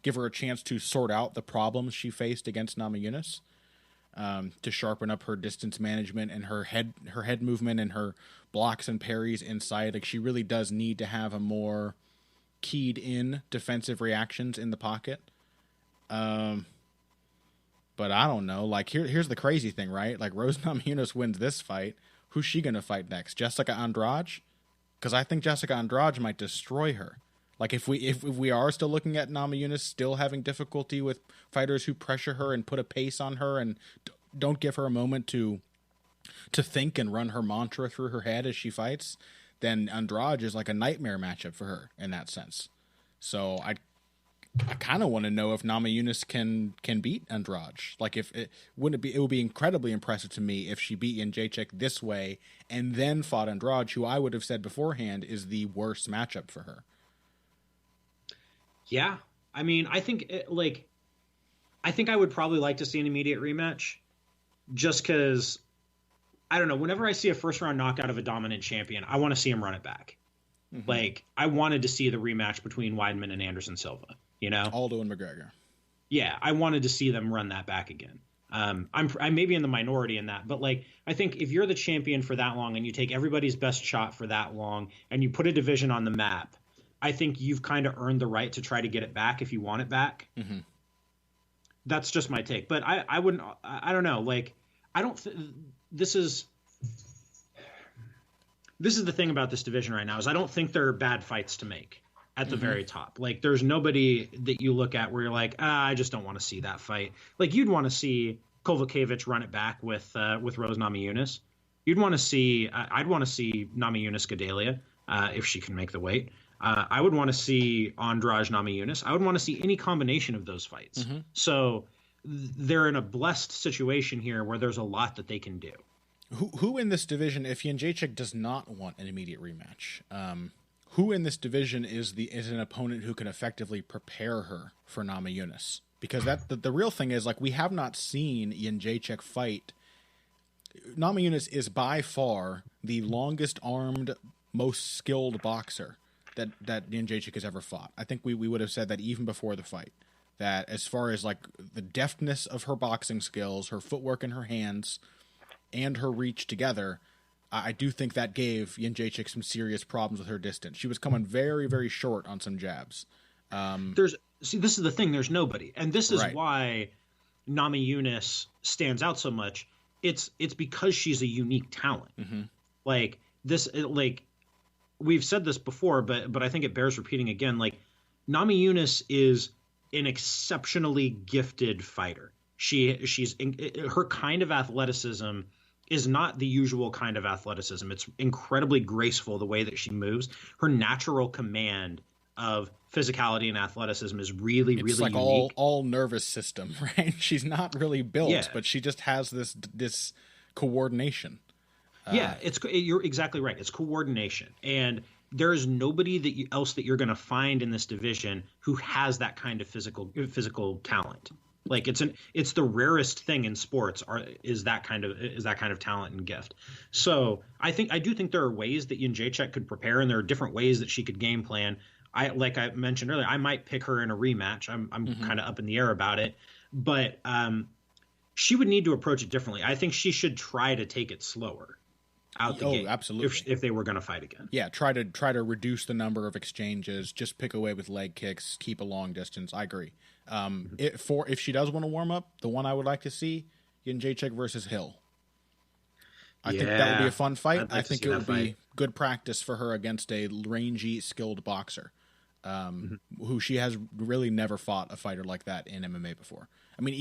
give her a chance to sort out the problems she faced against Namajunas, to sharpen up her distance management and her head movement and her blocks and parries inside. Like, she really does need to have a more keyed in defensive reactions in the pocket. But I don't know. Like, here's the crazy thing, right? Like, Rose Namajunas wins this fight. Who's she going to fight next? Jessica Andrade? Because I think Jessica Andrade might destroy her. Like, if we are still looking at Namajunas still having difficulty with fighters who pressure her and put a pace on her and don't give her a moment to think and run her mantra through her head as she fights, then Andrade is like a nightmare matchup for her in that sense. So I kind of want to know if Namajunas can beat Andrade. Like, it would be incredibly impressive to me if she beat Jedrzejczyk this way and then fought Andrade, who I would have said beforehand is the worst matchup for her. Yeah. I mean, I think I would probably like to see an immediate rematch just because, I don't know, whenever I see a first round knockout of a dominant champion, I want to see him run it back. Mm-hmm. Like, I wanted to see the rematch between Weidman and Anderson Silva, you know? Aldo and McGregor. Yeah, I wanted to see them run that back again. I may be in the minority in that, but like, I think if you're the champion for that long and you take everybody's best shot for that long and you put a division on the map, I think you've kind of earned the right to try to get it back if you want it back. Mm-hmm. That's just my take. But I wouldn't, I don't know. Like, this is the thing about this division right now is I don't think there are bad fights to make at the very top. Like, there's nobody that you look at where you're like, I just don't want to see that fight. Like, you'd want to see Kovacevic run it back with Rose Namajunas. I'd want to see Namajunas Gadelia if she can make the weight. I would want to see Andrade Namajunas. I would want to see any combination of those fights. Mm-hmm. So they're in a blessed situation here where there's a lot that they can do. Who in this division, if Jedrzejczyk does not want an immediate rematch, who in this division is an opponent who can effectively prepare her for Namajunas? Because the real thing is, like, we have not seen Jedrzejczyk fight. Namajunas is by far the longest armed, most skilled boxer that Jedrzejczyk has ever fought. I think we would have said that even before the fight. That as far as like the deftness of her boxing skills, her footwork in her hands, and her reach together, I do think that gave Jedrzejczyk some serious problems with her distance. She was coming very, very short on some jabs. This is the thing. There's nobody, and this is why Namajunas stands out so much. It's because she's a unique talent. Mm-hmm. Like this, like we've said this before, but I think it bears repeating again. Like, Namajunas is an exceptionally gifted fighter. Her kind of athleticism is not the usual kind of athleticism. It's incredibly graceful the way that she moves. Her natural command of physicality and athleticism is really, really like unique. all nervous system, right? She's not really built, but she just has this coordination. You're exactly right. It's coordination, and there is nobody else that you're going to find in this division who has that kind of physical talent. Like, it's the rarest thing in sports is that kind of talent and gift. So I do think there are ways that Jedrzejczyk could prepare, and there are different ways that she could game plan. Like I mentioned earlier, I might pick her in a rematch. I'm kind of up in the air about it, but she would need to approach it differently. I think she should try to take it slower out the gate. Absolutely. If they were going to fight again. Yeah, try to reduce the number of exchanges, just pick away with leg kicks, keep a long distance. I agree. If she does want to warm up, the one I would like to see, Jedrzejczyk versus Hill. I think that would be a fun fight. I think it would be good practice for her against a rangy, skilled boxer, who she has really never fought a fighter like that in MMA before. I mean,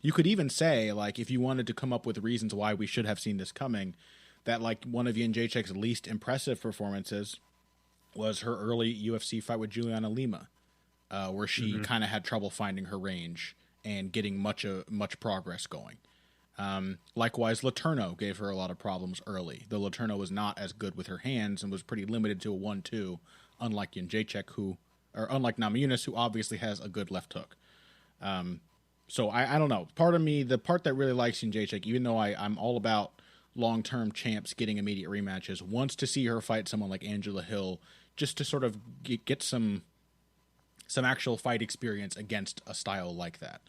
you could even say, like, if you wanted to come up with reasons why we should have seen this coming, that like one of Jedrzejczyk's least impressive performances was her early UFC fight with Juliana Lima, where she kind of had trouble finding her range and getting much progress going. Likewise, Letourneau gave her a lot of problems early, though Letourneau was not as good with her hands and was pretty limited to a 1-2, unlike Jedrzejczyk, unlike Namajunas, who obviously has a good left hook. So I don't know. Part of me, the part that really likes Jedrzejczyk, even though I'm all about long-term champs getting immediate rematches, wants to see her fight someone like Angela Hill just to sort of get some actual fight experience against a style like that.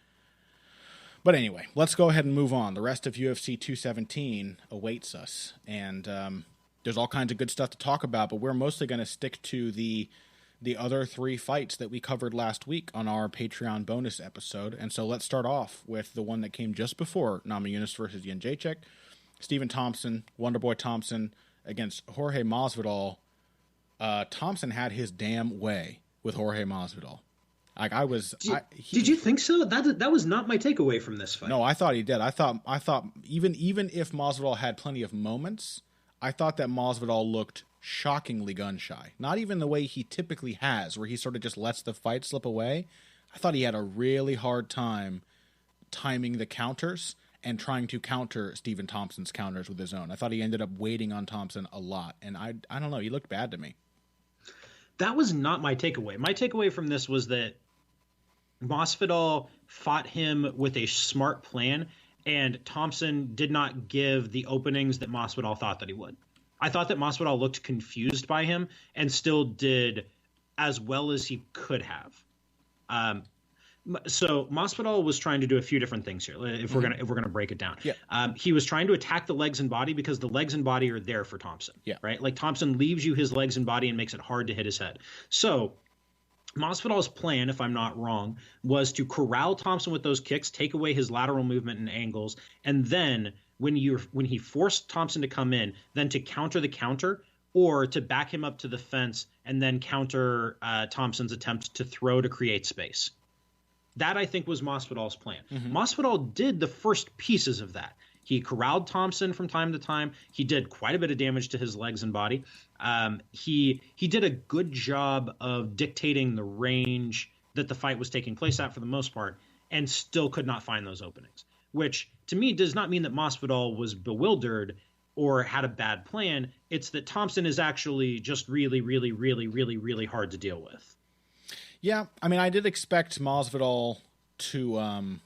But anyway, let's go ahead and move on. The rest of UFC 217 awaits us, and there's all kinds of good stuff to talk about, but we're mostly going to stick to the other 3 fights that we covered last week on our Patreon bonus episode. And so let's start off with the one that came just before Namajunas versus Jedrzejczyk. Stephen Thompson, Wonderboy Thompson, against Jorge Masvidal. Thompson had his damn way with Jorge Masvidal. Like did you think so? That was not my takeaway from this fight. No, I thought he did. I thought even if Masvidal had plenty of moments, I thought that Masvidal looked shockingly gun shy. Not even the way he typically has, where he sort of just lets the fight slip away. I thought he had a really hard time timing the counters and trying to counter Stephen Thompson's counters with his own. I thought he ended up waiting on Thompson a lot, and I don't know, he looked bad to me. That was not my takeaway. My takeaway from this was that Masvidal fought him with a smart plan, and Thompson did not give the openings that Masvidal thought that he would. I thought that Masvidal looked confused by him and still did as well as he could have. So Masvidal was trying to do a few different things here. If we're gonna break it down, he was trying to attack the legs and body because the legs and body are there for Thompson. Right. Like Thompson leaves you his legs and body and makes it hard to hit his head. So Masvidal's plan, if I'm not wrong, was to corral Thompson with those kicks, take away his lateral movement and angles, and then when he forced Thompson to come in, then to counter the counter or to back him up to the fence and then counter Thompson's attempt to throw to create space. That, I think, was Masvidal's plan. Masvidal did the first pieces of that. He corralled Thompson from time to time. He did quite a bit of damage to his legs and body. He did a good job of dictating the range that the fight was taking place at for the most part, and still could not find those openings, which to me does not mean that Masvidal was bewildered or had a bad plan. It's that Thompson is actually just really, really, really, really, really hard to deal with. Yeah, I mean, I did expect Masvidal to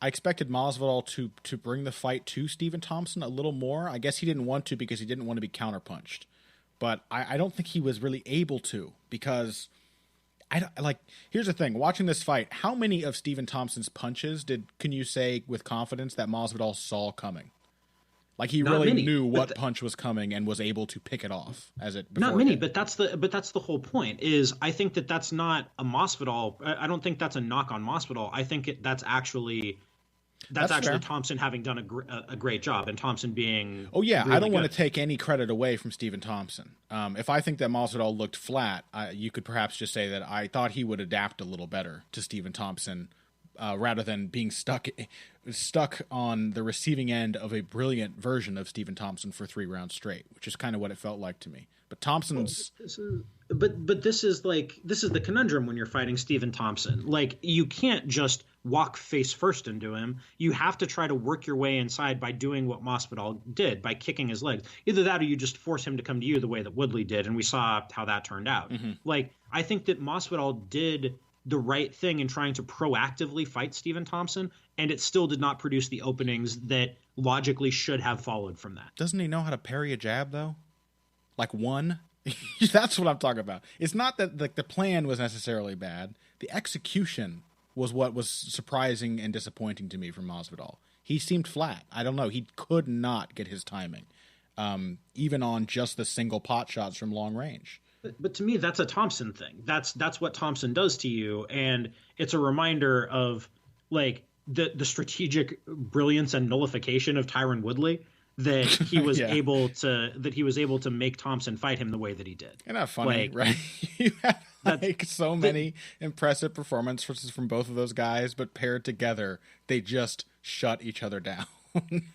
to bring the fight to Stephen Thompson a little more. I guess he didn't want to because he didn't want to be counterpunched. But I don't think he was really able to, because here's the thing, watching this fight, how many of Stephen Thompson's punches can you say with confidence that Masvidal saw coming? Like he really knew what punch was coming and was able to pick it off as it. Not many, but that's the whole point. Is I think that's not a Masvidal. I don't think that's a knock on Masvidal. I think that's actually fair. Thompson having done a great job, and Thompson being. Oh yeah, really I don't want good. to take any credit away from Stephen Thompson. If I think that Masvidal looked flat, you could perhaps just say that I thought he would adapt a little better to Stephen Thompson. Rather than being stuck on the receiving end of a brilliant version of Stephen Thompson for 3 rounds straight, which is kind of what it felt like to me. But Thompson's, but this is the conundrum when you're fighting Stephen Thompson. Like, you can't just walk face first into him. You have to try to work your way inside by doing what Masvidal did, by kicking his legs. Either that or you just force him to come to you the way that Woodley did, and we saw how that turned out. Like, I think that Masvidal did the right thing in trying to proactively fight Stephen Thompson, and it still did not produce the openings that logically should have followed from that. Doesn't he know how to parry a jab, though? Like one? That's what I'm talking about. It's not that the plan was necessarily bad. The execution was what was surprising and disappointing to me from Masvidal. he seemed flat. I don't know. He could not get his timing, even on just the single pot shots from long range. But to me, that's a Thompson thing. That's what Thompson does to you, and it's a reminder of like the strategic brilliance and nullification of Tyron Woodley that he was able to make Thompson fight him the way that he did. Isn't that funny, right? You have like so many impressive performances from both of those guys, but paired together, they just shut each other down.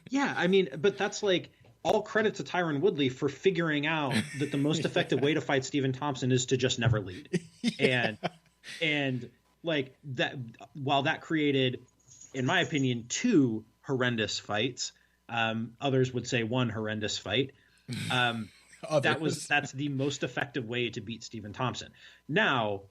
Yeah, I mean, but that's like all credit to Tyron Woodley for figuring out that the most effective way to fight Stephen Thompson is to just never lead. And like that, while that created, in my opinion, 2 horrendous fights, others would say 1 horrendous fight. That's the most effective way to beat Stephen Thompson. Now,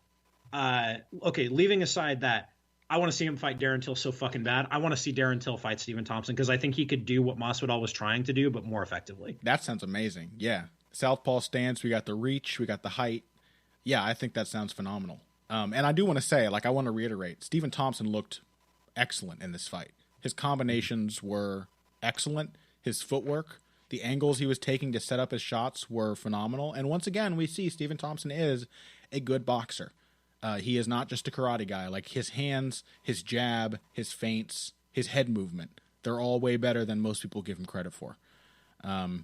okay, leaving aside that, I want to see him fight Darren Till so fucking bad. I want to see Darren Till fight Stephen Thompson because I think he could do what Masvidal was trying to do, but more effectively. That sounds amazing. Yeah. Southpaw stance. We got the reach. We got the height. Yeah, I think that sounds phenomenal. And I do want to say, like, I want to reiterate, Stephen Thompson looked excellent in this fight. His combinations were excellent. His footwork, the angles he was taking to set up his shots were phenomenal. And once again, we see Stephen Thompson is a good boxer. He is not just a karate guy. Like his hands, his jab, his feints, his head movement, they're all way better than most people give him credit for. I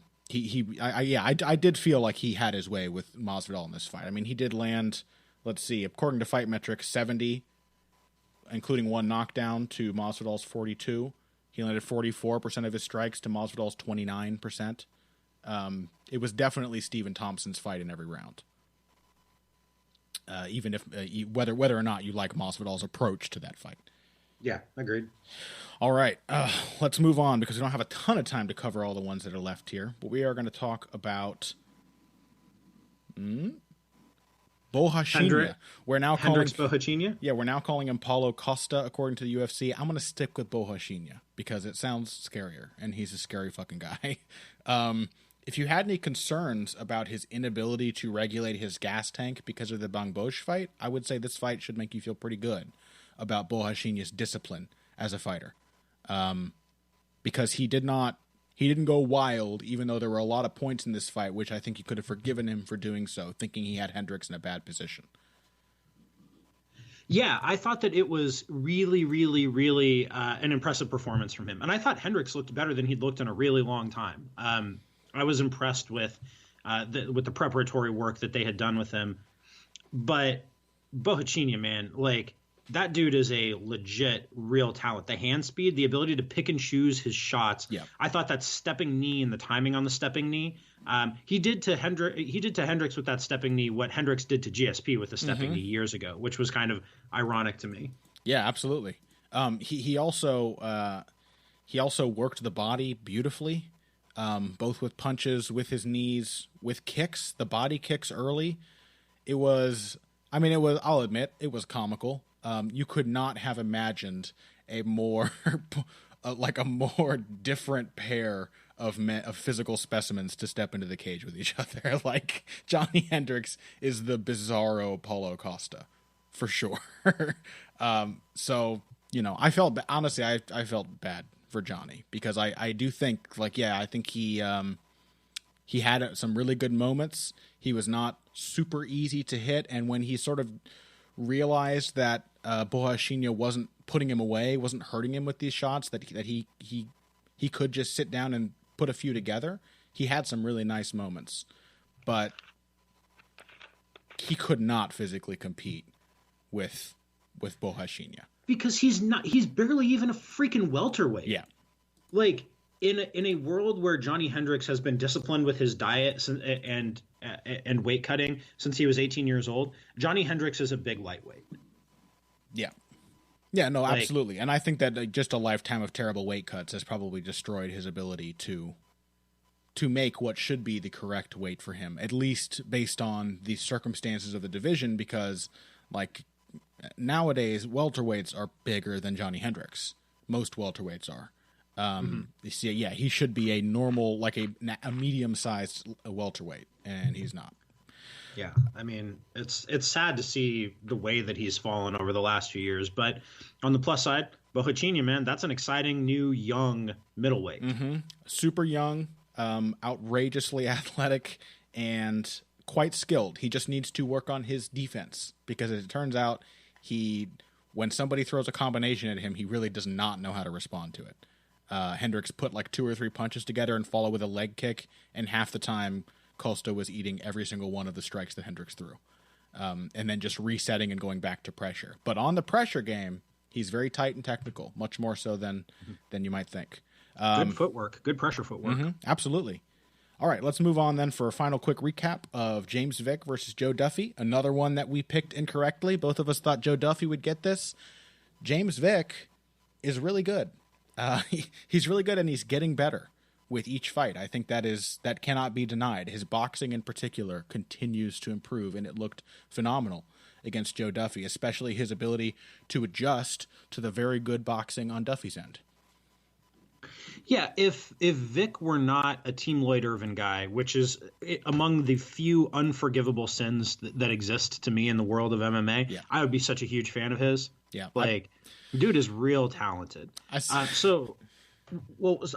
did feel like he had his way with Masvidal in this fight. I mean, he did land, let's see, according to Fight Metrics, 70, including 1 knockdown to Masvidal's 42. He landed 44% of his strikes to Masvidal's 29%. It was definitely Stephen Thompson's fight in every round. Even if whether or not you like Masvidal's approach to that fight. Yeah, agreed. All right, let's move on because we don't have a ton of time to cover all the ones that are left here. But we are going to talk about Bohachinha. We're now Hendricks Bohachinha? Yeah, we're now calling him Paulo Costa according to the UFC. I'm going to stick with Bohachinha because it sounds scarier, and he's a scary fucking guy. If you had any concerns about his inability to regulate his gas tank because of the Bang Bosch fight, I would say this fight should make you feel pretty good about Bohachinha's discipline as a fighter. Because he didn't go wild, even though there were a lot of points in this fight, which I think you could have forgiven him for doing so, thinking he had Hendricks in a bad position. Yeah, I thought that it was really, really, really an impressive performance from him. And I thought Hendricks looked better than he'd looked in a really long time. I was impressed with the preparatory work that they had done with him. But Bohachinha, man, like that dude is a legit real talent. The hand speed, the ability to pick and choose his shots. Yeah. I thought that stepping knee and the timing on the stepping knee, he did to Hendricks with that stepping knee what Hendricks did to GSP with the stepping knee years ago, which was kind of ironic to me. Yeah, absolutely. He also worked the body beautifully. Both with punches, with his knees, with kicks, the body kicks early. I'll admit, it was comical. You could not have imagined a more different pair of physical specimens to step into the cage with each other. Like Johnny Hendricks is the bizarro Paulo Costa for sure. So, I felt bad for Johnny because I do think I think he had some really good moments. He was not super easy to hit, and when he sort of realized that Bohachinha wasn't putting him away, wasn't hurting him with these shots, that he could just sit down and put a few together, he had some really nice moments, but he could not physically compete with Bohachinha. Because he's barely even a freaking welterweight. Yeah. Like in a world where Johnny Hendricks has been disciplined with his diet and weight cutting since he was 18 years old, Johnny Hendricks is a big lightweight. Yeah. Yeah, no, absolutely. And I think that just a lifetime of terrible weight cuts has probably destroyed his ability to make what should be the correct weight for him, at least based on the circumstances of the division, because nowadays, welterweights are bigger than Johnny Hendricks. Most welterweights are. You see, yeah, he should be a normal, a medium-sized welterweight, and he's not. Yeah, I mean, it's sad to see the way that he's fallen over the last few years. But on the plus side, Bohachinha, man, that's an exciting new young middleweight. Super young, outrageously athletic, and quite skilled. He just needs to work on his defense, because as it turns out, when somebody throws a combination at him, he really does not know how to respond to it. Hendricks put like 2 or 3 punches together and follow with a leg kick, and half the time Costa was eating every single one of the strikes that Hendricks threw, and then just resetting and going back to pressure. But on the pressure game, he's very tight and technical, much more so than you might think. Good footwork, good pressure footwork. Absolutely. All right, let's move on then for a final quick recap of James Vick versus Joe Duffy. Another one that we picked incorrectly. Both of us thought Joe Duffy would get this. James Vick is really good. He's really good, and he's getting better with each fight. I think that cannot be denied. His boxing in particular continues to improve, and it looked phenomenal against Joe Duffy, especially his ability to adjust to the very good boxing on Duffy's end. Yeah, if Vick were not a Team Lloyd Irvin guy, which is among the few unforgivable sins that exist to me in the world of MMA, I would be such a huge fan of his. Yeah, dude is real talented. I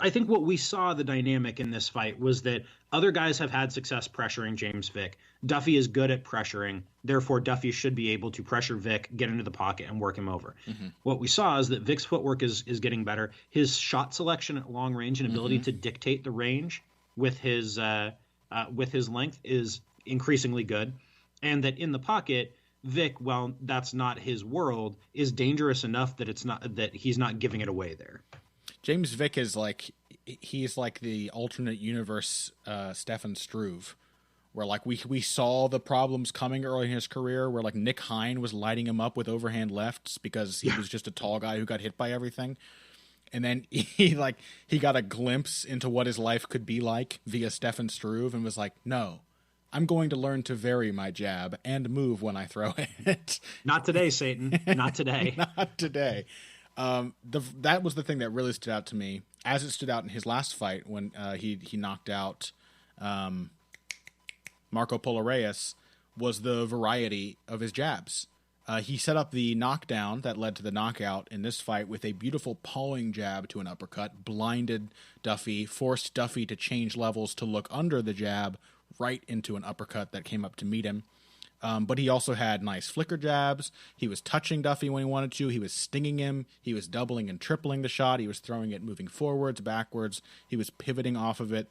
think what we saw the dynamic in this fight was that other guys have had success pressuring James Vick. Duffy is good at pressuring. Therefore, Duffy should be able to pressure Vick, get into the pocket, and work him over. What we saw is that Vick's footwork is getting better. His shot selection at long range and ability to dictate the range with his length is increasingly good. And that in the pocket, Vick, while that's not his world, is dangerous enough that he's not giving it away there. James Vick is he's like the alternate universe Stefan Struve, where like we saw the problems coming early in his career, where like Nick Hine was lighting him up with overhand lefts because he was just a tall guy who got hit by everything. And then he got a glimpse into what his life could be like via Stefan Struve and was like, no, I'm going to learn to vary my jab and move when I throw it. Not today, Satan. Not today. Not today. That was the thing that really stood out to me, as it stood out in his last fight when he knocked out Marco Polo Reyes, was the variety of his jabs. He set up the knockdown that led to the knockout in this fight with a beautiful pawing jab to an uppercut, blinded Duffy, forced Duffy to change levels to look under the jab right into an uppercut that came up to meet him. But he also had nice flicker jabs. He was touching Duffy when he wanted to. He was stinging him. He was doubling and tripling the shot. He was throwing it moving forwards, backwards. He was pivoting off of it.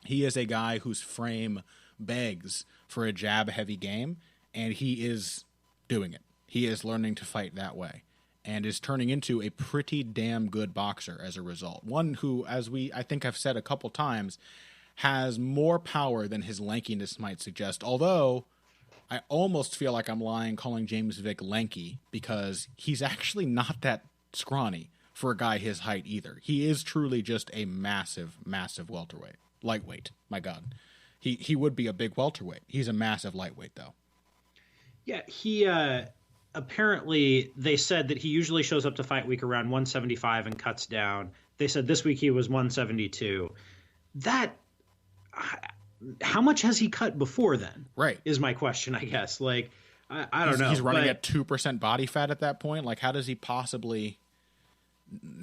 He is a guy whose frame begs for a jab-heavy game, and he is doing it. He is learning to fight that way and is turning into a pretty damn good boxer as a result. One who, as I think I've said a couple times, has more power than his lankiness might suggest, although I almost feel like I'm lying calling James Vick lanky, because he's actually not that scrawny for a guy his height either. He is truly just a massive, massive lightweight. My God. He would be a big welterweight. He's a massive lightweight, though. Yeah, he apparently, they said that he usually shows up to fight week around 175 and cuts down. They said this week he was 172. How much has he cut before then? Right. Is my question, I guess. Like, I don't know. He's running at 2% body fat at that point. Like, how does he possibly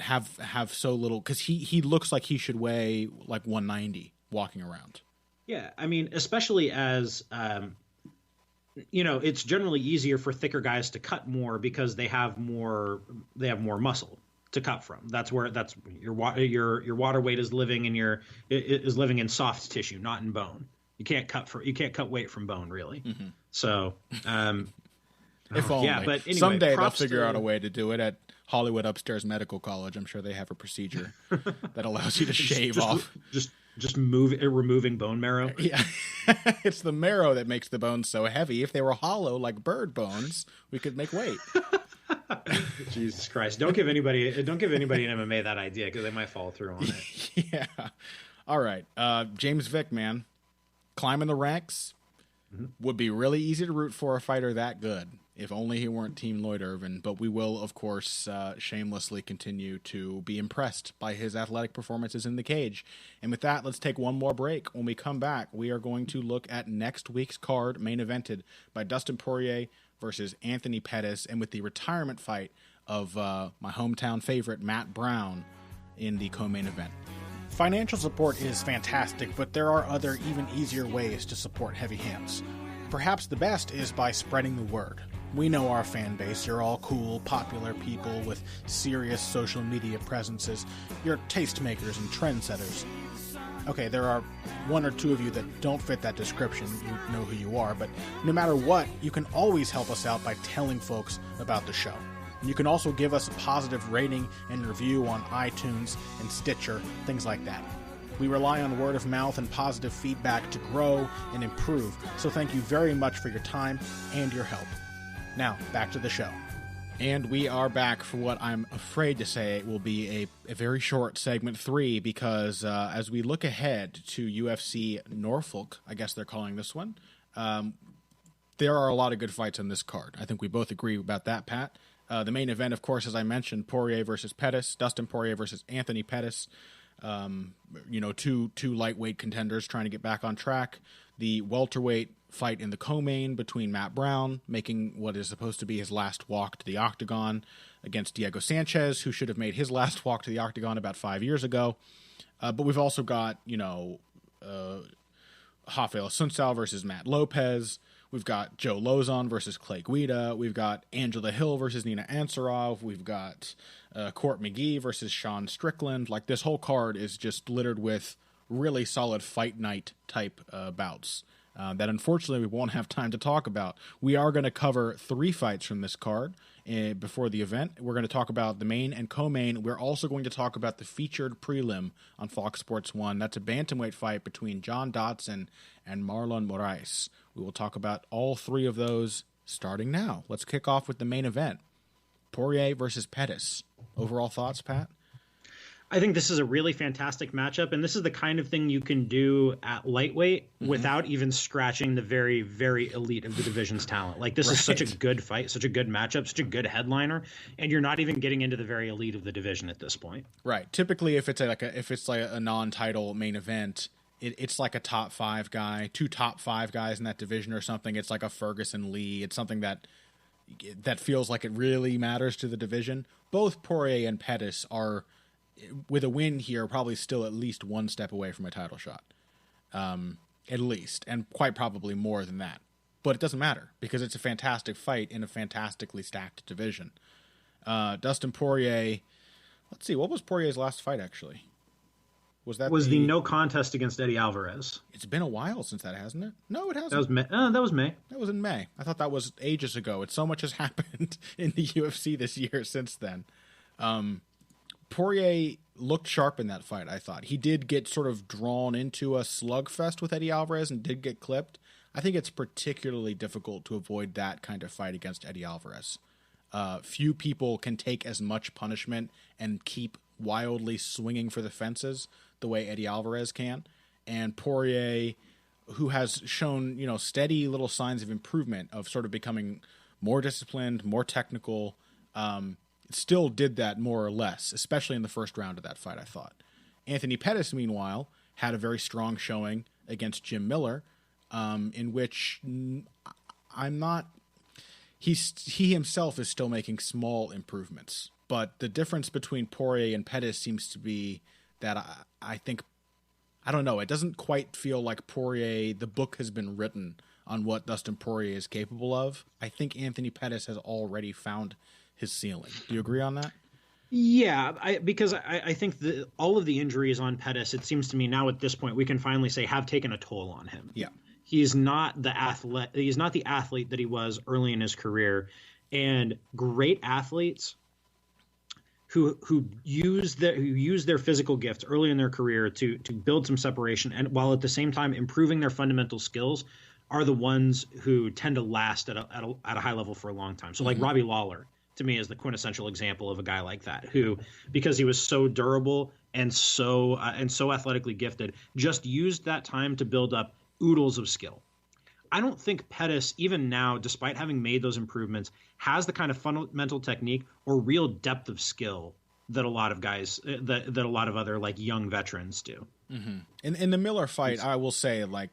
have so little? Because he looks like he should weigh like 190 walking around. Yeah, I mean, especially as, it's generally easier for thicker guys to cut more because they have more muscle to cut from. That's your water weight is living in soft tissue, not in bone. You can't cut weight from bone, really. Mm-hmm. So, if only. Yeah, but anyway, someday they'll figure out a way to do it at Hollywood Upstairs Medical College. I'm sure they have a procedure that allows you to shave off. Just removing bone marrow. Yeah, it's the marrow that makes the bones so heavy. If they were hollow like bird bones, we could make weight. Jesus Christ! Don't give anybody in MMA that idea, because they might follow through on it. Yeah. All right, James Vick, man, climbing the ranks. Would be really easy to root for a fighter that good, if only he weren't Team Lloyd Irvin. But we will, of course, shamelessly continue to be impressed by his athletic performances in the cage. And with that, let's take one more break. When we come back, we are going to look at next week's card, main evented by Dustin Poirier versus Anthony Pettis, and with the retirement fight of my hometown favorite, Matt Brown, in the co-main event. Financial support is fantastic, but there are other, even easier ways to support Heavy Hands. Perhaps the best is by spreading the word. We know our fan base. You're all cool, popular people with serious social media presences. You're tastemakers and trendsetters. Okay, there are one or two of you that don't fit that description. You know who you are, but no matter what, you can always help us out by telling folks about the show. You can also give us a positive rating and review on iTunes and Stitcher, things like that. We rely on word of mouth and positive feedback to grow and improve, so thank you very much for your time and your help. Now, back to the show. And we are back for what I'm afraid to say will be a very short segment 3, because as we look ahead to UFC Norfolk, I guess they're calling this one, there are a lot of good fights on this card. I think we both agree about that, Pat. The main event, of course, as I mentioned, Poirier versus Pettis, Dustin Poirier versus Anthony Pettis. Two lightweight contenders trying to get back on track. The welterweight fight in the co-main between Matt Brown, making what is supposed to be his last walk to the octagon, against Diego Sanchez, who should have made his last walk to the octagon about 5 years ago. But we've also got, Rafael Sunsao versus Matt Lopez. We've got Joe Lozon versus Clay Guida. We've got Angela Hill versus Nina Ansarov. We've got Court McGee versus Sean Strickland. Like, this whole card is just littered with really solid fight night type bouts that unfortunately we won't have time to talk about. We are going to cover 3 fights from this card before the event. We're going to talk about the main and co-main. We're also going to talk about the featured prelim on Fox Sports 1. That's a bantamweight fight between John Dodson and Marlon Moraes. We will talk about all 3 of those starting now. Let's kick off with the main event. Poirier versus Pettis. Overall thoughts, Pat? I think this is a really fantastic matchup, and this is the kind of thing you can do at lightweight without even scratching the very, very elite of the division's talent. Like, this is such a good fight, such a good matchup, such a good headliner, and you're not even getting into the very elite of the division at this point. Right. Typically, if it's like a non-title main event, it's like a top 5 guy, 2 top 5 guys in that division or something. It's like a Ferguson Lee. It's something that feels like it really matters to the division. Both Poirier and Pettis are, with a win here, probably still at least one step away from a title shot. At least, and quite probably more than that. But it doesn't matter, because it's a fantastic fight in a fantastically stacked division. Dustin Poirier, let's see, what was Poirier's last fight, actually? Was the no contest against Eddie Alvarez? It's been a while since that, hasn't it? No, it hasn't. That was May. That was May. That was in May. I thought that was ages ago. It's so much has happened in the UFC this year since then. Poirier looked sharp in that fight, I thought. He did get sort of drawn into a slugfest with Eddie Alvarez and did get clipped. I think it's particularly difficult to avoid that kind of fight against Eddie Alvarez. Few people can take as much punishment and keep wildly swinging for the fences the way Eddie Alvarez can. And Poirier, who has shown, steady little signs of improvement, of sort of becoming more disciplined, more technical, still did that more or less, especially in the first round of that fight, I thought. Anthony Pettis, meanwhile, had a very strong showing against Jim Miller, in which he himself is still making small improvements. But the difference between Poirier and Pettis seems to be that I don't know, it doesn't quite feel like Poirier, the book has been written on what Dustin Poirier is capable of. I think Anthony Pettis has already found his ceiling. Do you agree on that? Yeah, because I think all of the injuries on Pettis, it seems to me now at this point, we can finally say have taken a toll on him. Yeah. He's not the athlete that he was early in his career. And great athletes who use their physical gifts early in their career to build some separation, and while at the same time improving their fundamental skills, are the ones who tend to last at a high level for a long time. So like Robbie Lawler, to me, is the quintessential example of a guy like that, who, because he was so durable and so athletically gifted, just used that time to build up oodles of skill. I don't think Pettis, even now, despite having made those improvements, has the kind of fundamental technique or real depth of skill that a lot of guys, that a lot of other like young veterans do. In the Miller fight, I will say, like,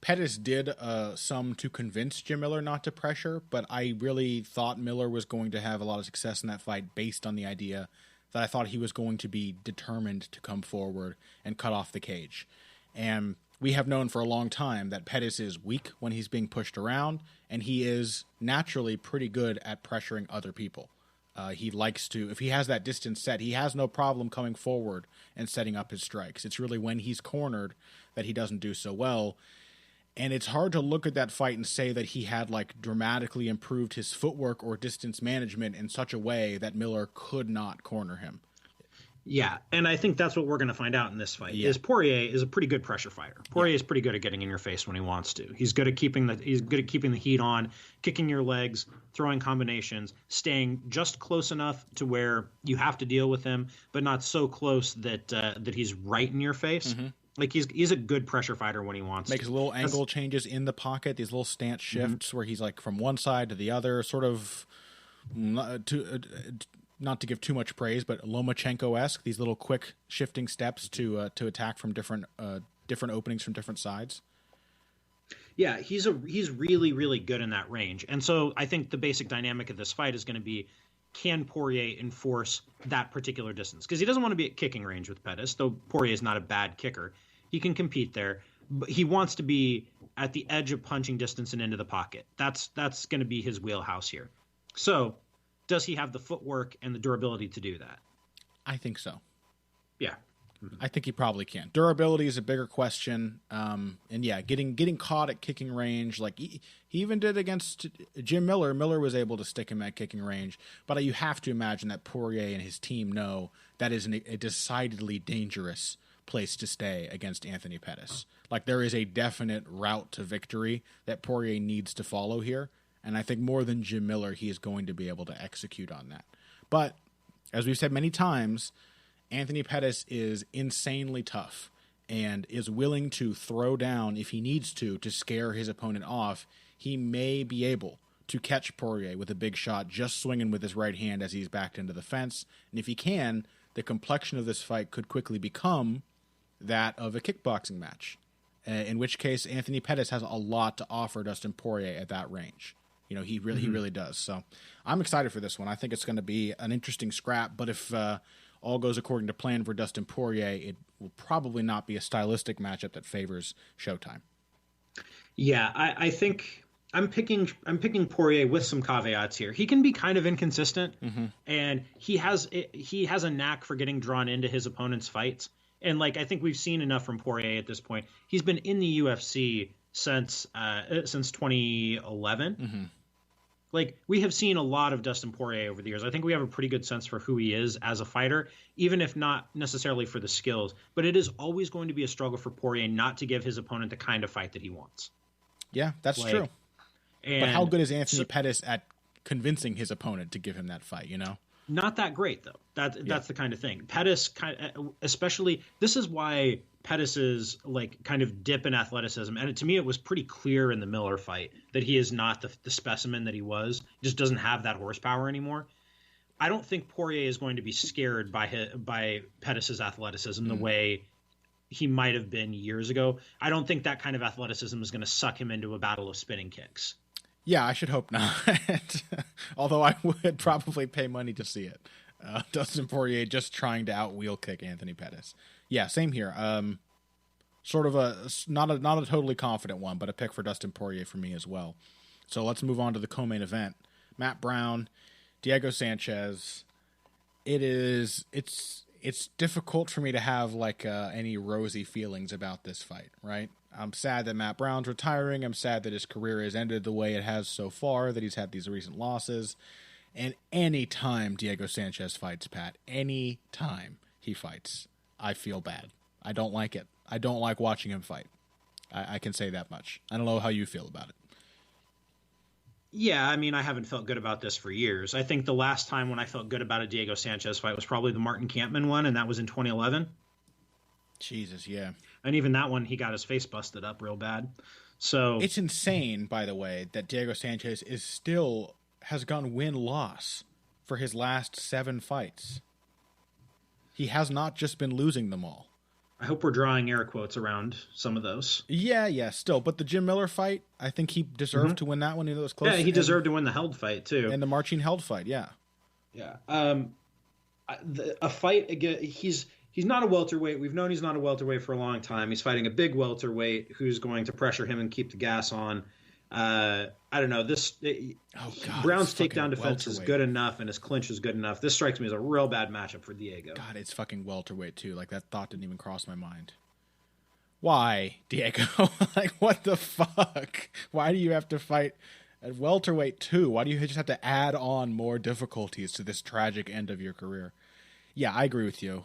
Pettis did some to convince Jim Miller not to pressure, but I really thought Miller was going to have a lot of success in that fight based on the idea that I thought he was going to be determined to come forward and cut off the cage. And we have known for a long time that Pettis is weak when he's being pushed around, and he is naturally pretty good at pressuring other people. He likes to, if he has that distance set, he has no problem coming forward and setting up his strikes. It's really when he's cornered that he doesn't do so well. And it's hard to look at that fight and say that he had like dramatically improved his footwork or distance management in such a way that Miller could not corner him. Yeah, and I think that's what we're going to find out in this fight. Is Poirier is a pretty good pressure fighter. Poirier is pretty good at getting in your face when he wants to. He's good at keeping the heat on, kicking your legs, throwing combinations, staying just close enough to where you have to deal with him, but not so close that that he's right in your face. Mm-hmm. Like he's a good pressure fighter when he wants to. Makes little angle changes in the pocket, these little stance shifts where he's like from one side to the other, sort of not to give too much praise, but Lomachenko-esque, these little quick shifting steps to attack from different openings from different sides. Yeah, he's really, really good in that range. And so I think the basic dynamic of this fight is going to be, can Poirier enforce that particular distance? Because he doesn't want to be at kicking range with Pettis, though Poirier is not a bad kicker. He can compete there. But he wants to be at the edge of punching distance and into the pocket. That's going to be his wheelhouse here. So does he have the footwork and the durability to do that? I think so. Yeah. I think he probably can. Durability is a bigger question. And yeah, getting caught at kicking range, like he even did against Jim Miller. Miller was able to stick him at kicking range. But you have to imagine that Poirier and his team know that is a decidedly dangerous place to stay against Anthony Pettis. Like there is a definite route to victory that Poirier needs to follow here. And I think more than Jim Miller, he is going to be able to execute on that. But as we've said many times, Anthony Pettis is insanely tough and is willing to throw down if he needs to scare his opponent off. He may be able to catch Poirier with a big shot, just swinging with his right hand as he's backed into the fence. And if he can, the complexion of this fight could quickly become that of a kickboxing match, in which case Anthony Pettis has a lot to offer Dustin Poirier at that range. You know, he really does. So I'm excited for this one. I think it's going to be an interesting scrap, but if all goes according to plan for Dustin Poirier, it will probably not be a stylistic matchup that favors Showtime. Yeah, I think I'm picking Poirier with some caveats here. He can be kind of inconsistent, and he has a knack for getting drawn into his opponent's fights. And like I think we've seen enough from Poirier at this point. He's been in the UFC since 2011. Like we have seen a lot of Dustin Poirier over the years. I think we have a pretty good sense for who he is as a fighter, even if not necessarily for the skills. But it is always going to be a struggle for Poirier not to give his opponent the kind of fight that he wants. Yeah, that's true. But how good is Anthony Pettis at convincing his opponent to give him that fight, you know? Not that great, though. That's the kind of thing. Pettis, especially, this is why Pettis's like kind of dip in athleticism, and to me it was pretty clear in the Miller fight that he is not the specimen that he was. He just doesn't have that horsepower anymore. I don't think Poirier is going to be scared by Pettis's athleticism the way he might have been years ago. I don't think that kind of athleticism is going to suck him into a battle of spinning kicks. Yeah, I should hope not. Although I would probably pay money to see it. Dustin Poirier just trying to out-wheel kick Anthony Pettis. Yeah, same here. Sort of not a totally confident one, but a pick for Dustin Poirier for me as well. So let's move on to the co-main event. Matt Brown, Diego Sanchez. It's difficult for me to have like any rosy feelings about this fight, right? I'm sad that Matt Brown's retiring. I'm sad that his career has ended the way it has so far, that he's had these recent losses. And any time Diego Sanchez fights, Pat, any time he fights, I feel bad. I don't like it. I don't like watching him fight. I can say that much. I don't know how you feel about it. Yeah, I mean, I haven't felt good about this for years. I think the last time when I felt good about a Diego Sanchez fight was probably the Martin Kampmann one, and that was in 2011. Jesus, yeah. And even that one, he got his face busted up real bad. So it's insane, by the way, that Diego Sanchez has gone win-loss for his last 7 fights. He has not just been losing them all. I hope we're drawing air quotes around some of those. Yeah, still. But the Jim Miller fight, I think he deserved to win that one. It was close. Yeah, he deserved to win the held fight, too. And the Marcin held fight, yeah. Yeah. A fight again. He's not a welterweight. We've known he's not a welterweight for a long time. He's fighting a big welterweight who's going to pressure him and keep the gas on. I don't know. Brown's takedown defense is good enough, and his clinch is good enough. This strikes me as a real bad matchup for Diego. God, it's fucking welterweight too. Like, that thought didn't even cross my mind. Why, Diego? Like, what the fuck? Why do you have to fight at welterweight too? Why do you just have to add on more difficulties to this tragic end of your career? Yeah, I agree with you.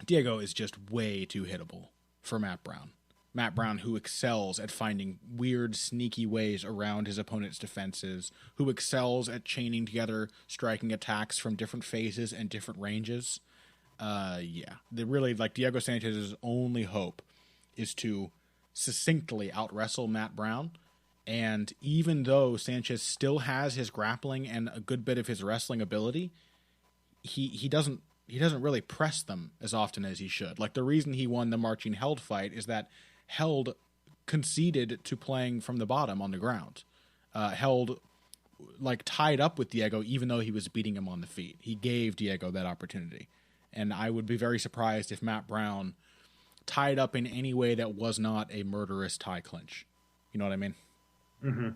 Diego is just way too hittable for Matt Brown. Matt Brown, who excels at finding weird, sneaky ways around his opponent's defenses, who excels at chaining together striking attacks from different phases and different ranges. Diego Sanchez's only hope is to succinctly out-wrestle Matt Brown. And even though Sanchez still has his grappling and a good bit of his wrestling ability, he doesn't really press them as often as he should. Like, the reason he won the Marcin Held fight is that Held conceded to playing from the bottom on the ground. Held tied up with Diego even though he was beating him on the feet. He gave Diego that opportunity. And I would be very surprised if Matt Brown tied up in any way that was not a murderous tie clinch. You know what I mean? Mm-hmm.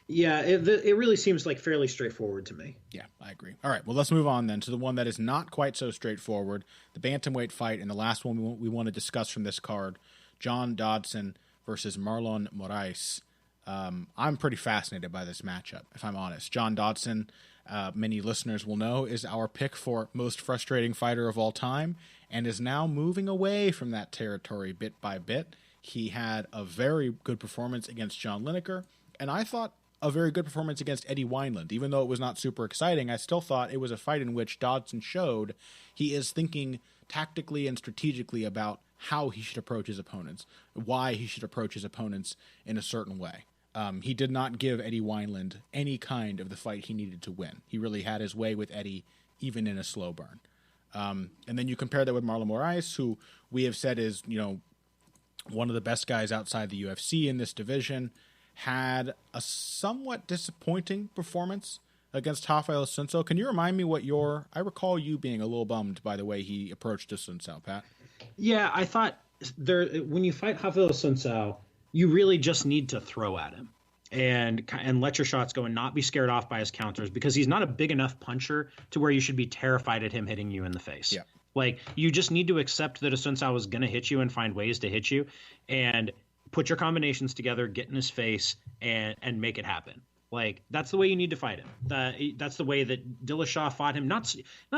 Yeah, it really seems like fairly straightforward to me. Yeah, I agree. All right, well, let's move on then to the one that is not quite so straightforward, the bantamweight fight, and the last one we want to discuss from this card, John Dodson versus Marlon Moraes. I'm pretty fascinated by this matchup, if I'm honest. John Dodson, many listeners will know, is our pick for most frustrating fighter of all time and is now moving away from that territory bit by bit. He had a very good performance against John Lineker, and I thought a very good performance against Eddie Wineland. Even though it was not super exciting, I still thought it was a fight in which Dodson showed he is thinking tactically and strategically about how he should approach his opponents, why he should approach his opponents in a certain way. He did not give Eddie Wineland any kind of the fight he needed to win. He really had his way with Eddie, even in a slow burn. And then you compare that with Marlon Moraes, who we have said is, one of the best guys outside the UFC in this division, had a somewhat disappointing performance against Rafael Assunção. Can you remind me I recall you being a little bummed by the way he approached Assunção, Pat. Yeah, I thought when you fight Rafael Assunção, you really just need to throw at him and let your shots go and not be scared off by his counters, because he's not a big enough puncher to where you should be terrified at him hitting you in the face. Yeah. Like, you just need to accept that Assunção is going to hit you and find ways to hit you and put your combinations together, get in his face, and make it happen. Like, that's the way you need to fight him. That's the way that Dillashaw fought him. Not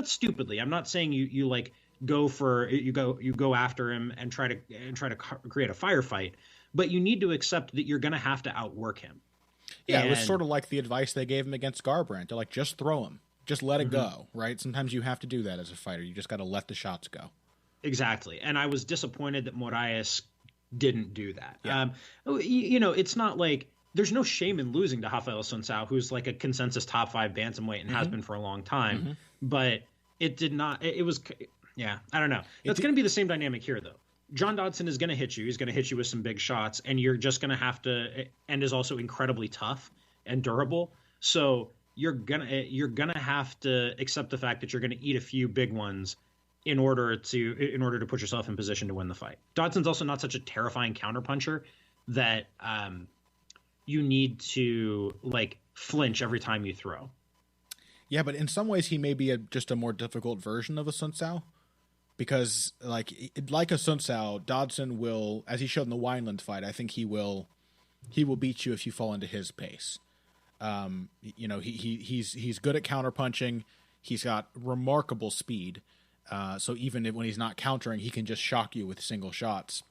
stupidly. I'm not saying you go after him and try to create a firefight, but you need to accept that you're going to have to outwork him. Yeah, it was sort of like the advice they gave him against Garbrandt. They're like, just throw him. Just let it go, right? Sometimes you have to do that as a fighter. You just got to let the shots go. Exactly. And I was disappointed that Moraes didn't do that. Yeah. It's not like there's no shame in losing to Rafael Assunção, who's like a consensus top 5 bantamweight and has been for a long time. But it did not. It was. Yeah, I don't know. That's going to be the same dynamic here, though. John Dodson is going to hit you. He's going to hit you with some big shots, and you're just going to have to. And is also incredibly tough and durable. So you're gonna have to accept the fact that you're going to eat a few big ones in order to put yourself in position to win the fight. Dodson's also not such a terrifying counterpuncher that you need to flinch every time you throw. Yeah, but in some ways he may be just a more difficult version of Assunção, because like Assunção, Dodson will, as he showed in the Wineland fight, I think he will beat you if you fall into his pace. He's good at counterpunching. He's got remarkable speed. So even when he's not countering, he can just shock you with single shots.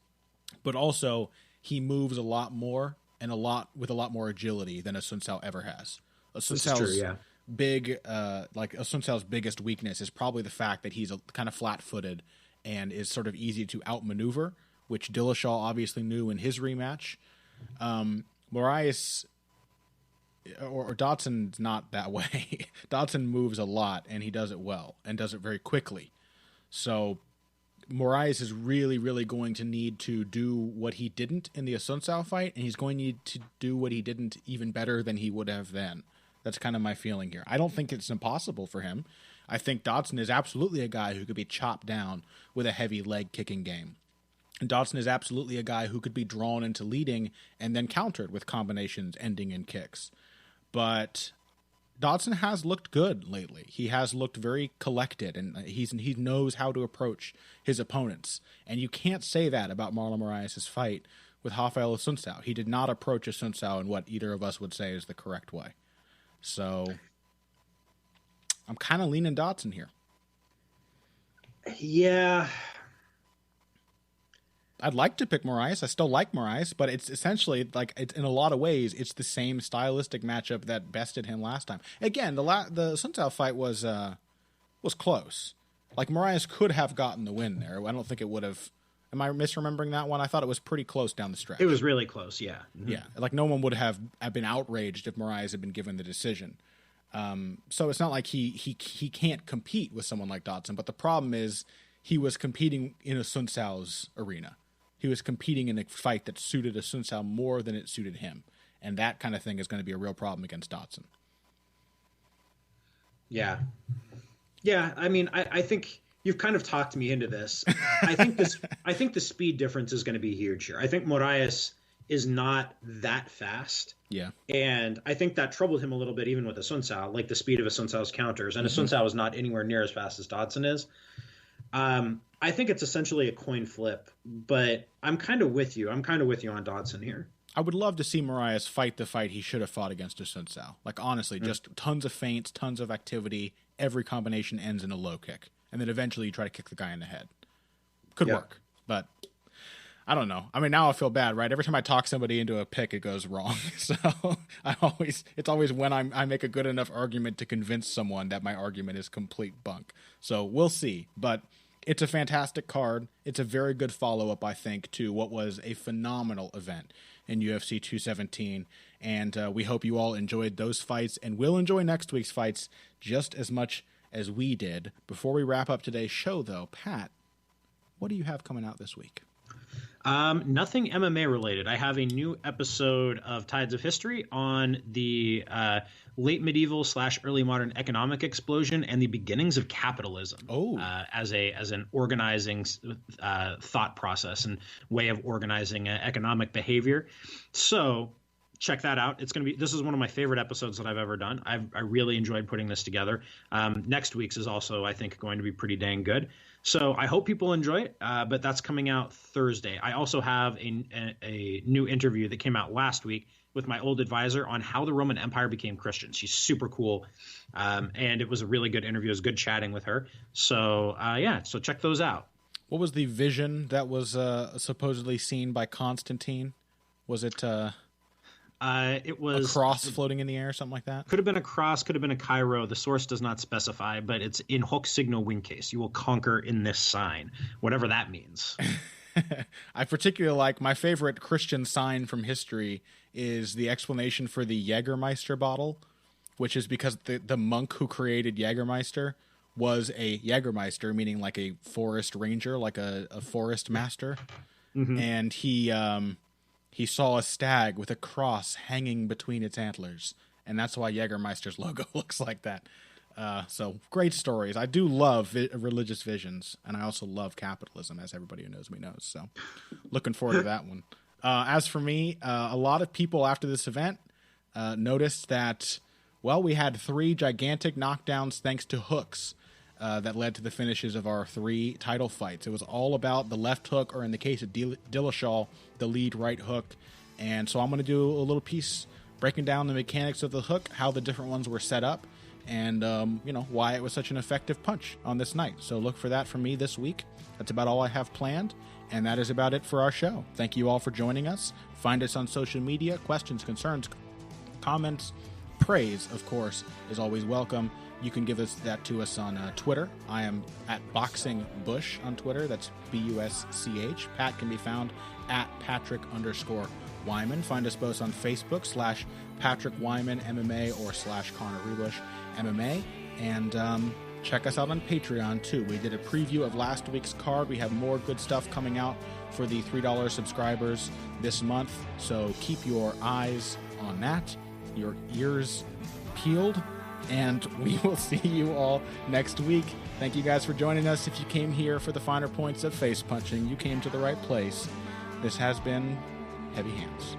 But also, he moves a lot more and with a lot more agility than Assunção ever has. Assunção's Assunção's biggest weakness is probably the fact that he's kind of flat-footed and is sort of easy to outmaneuver, which Dillashaw obviously knew in his rematch. Moraes or Dodson's not that way. Dodson moves a lot, and he does it well and does it very quickly. So Moraes is really, really going to need to do what he didn't in the Asuncao fight, and he's going to need to do what he didn't even better than he would have then. That's kind of my feeling here. I don't think it's impossible for him. I think Dodson is absolutely a guy who could be chopped down with a heavy leg kicking game. And Dodson is absolutely a guy who could be drawn into leading and then countered with combinations ending in kicks. But Dodson has looked good lately. He has looked very collected, and he knows how to approach his opponents. And you can't say that about Marlon Moraes' fight with Rafael Asuncao. He did not approach Asuncao in what either of us would say is the correct way. So I'm kind of leaning Dodson here. Yeah. I'd like to pick Moraes. I still like Moraes, but it's essentially like in a lot of ways, it's the same stylistic matchup that bested him last time. Again, the Asuncao fight was close. Like Moraes could have gotten the win there. I don't think it would have. Am I misremembering that one? I thought it was pretty close down the stretch. It was really close, yeah. Mm-hmm. Yeah, like no one would have been outraged if Moraes had been given the decision. So it's not like he can't compete with someone like Dodson, but the problem is he was competing in Asuncao's arena. He was competing in a fight that suited Asuncao more than it suited him. And that kind of thing is going to be a real problem against Dodson. Yeah. Yeah, I mean, I think you've kind of talked me into this. I think the speed difference is going to be huge here. I think Moraes is not that fast. Yeah. And I think that troubled him a little bit even with Asuncao, like the speed of Asuncao's counters. And Asuncao is not anywhere near as fast as Dodson is. I think it's essentially a coin flip, but I'm kind of with you. I'm kind of with you on Dodson here. I would love to see Moraes fight the fight he should have fought against Asuncao. Like, honestly, just tons of feints, tons of activity. Every combination ends in a low kick. And then eventually you try to kick the guy in the head. Could work, but I don't know. I mean, now I feel bad, right? Every time I talk somebody into a pick, it goes wrong. So it's always when I make a good enough argument to convince someone that my argument is complete bunk. So we'll see, but it's a fantastic card. It's a very good follow-up, I think, to what was a phenomenal event in UFC 217. And we hope you all enjoyed those fights and will enjoy next week's fights just as much as we did. Before we wrap up today's show, though, Pat, what do you have coming out this week? Nothing MMA related. I have a new episode of Tides of History on the late medieval / early modern economic explosion and the beginnings of capitalism. As an organizing thought process and way of organizing economic behavior. So check that out. This is one of my favorite episodes that I've ever done. I really enjoyed putting this together. Next week's is also, I think, going to be pretty dang good. So I hope people enjoy it, but that's coming out Thursday. I also have a new interview that came out last week with my old advisor on how the Roman Empire became Christian. She's super cool, and it was a really good interview. It was good chatting with her. So, so check those out. What was the vision that was supposedly seen by Constantine? Was it... it was a cross floating in the air, something like that. Could have been a cross, could have been a Cairo. The source does not specify, but it's in hoc signo vinces. You will conquer in this sign, whatever that means. I particularly like my favorite Christian sign from history is the explanation for the Jägermeister bottle, which is because the monk who created Jägermeister was a Jägermeister, meaning like a forest ranger, like a forest master, and he saw a stag with a cross hanging between its antlers, and that's why Jägermeister's logo looks like that. So great stories. I do love religious visions, and I also love capitalism, as everybody who knows me knows. So looking forward to that one. As for me, a lot of people after this event noticed that, well, we had 3 gigantic knockdowns thanks to hooks that led to the finishes of our 3 title fights. It was all about the left hook, or in the case of Dillashaw, the lead right hook. And so I'm going to do a little piece breaking down the mechanics of the hook, how the different ones were set up, and why it was such an effective punch on this night. So look for that from me this week. That's about all I have planned, and that is about it for our show. Thank you all for joining us. Find us on social media. Questions, concerns, comments, praise, of course, is always welcome. You can give that to us on Twitter. I am at BoxingBush on Twitter. That's BUSCH. Pat can be found at Patrick_Wyman. Find us both on Facebook /Patrick Wyman MMA or /Connor Ruebusch MMA. And check us out on Patreon, too. We did a preview of last week's card. We have more good stuff coming out for the $3 subscribers this month, so keep your eyes on that, your ears peeled, and we will see you all next week. Thank you guys for joining us. If you came here for the finer points of face punching, you came to the right place. This has been Heavy Hands.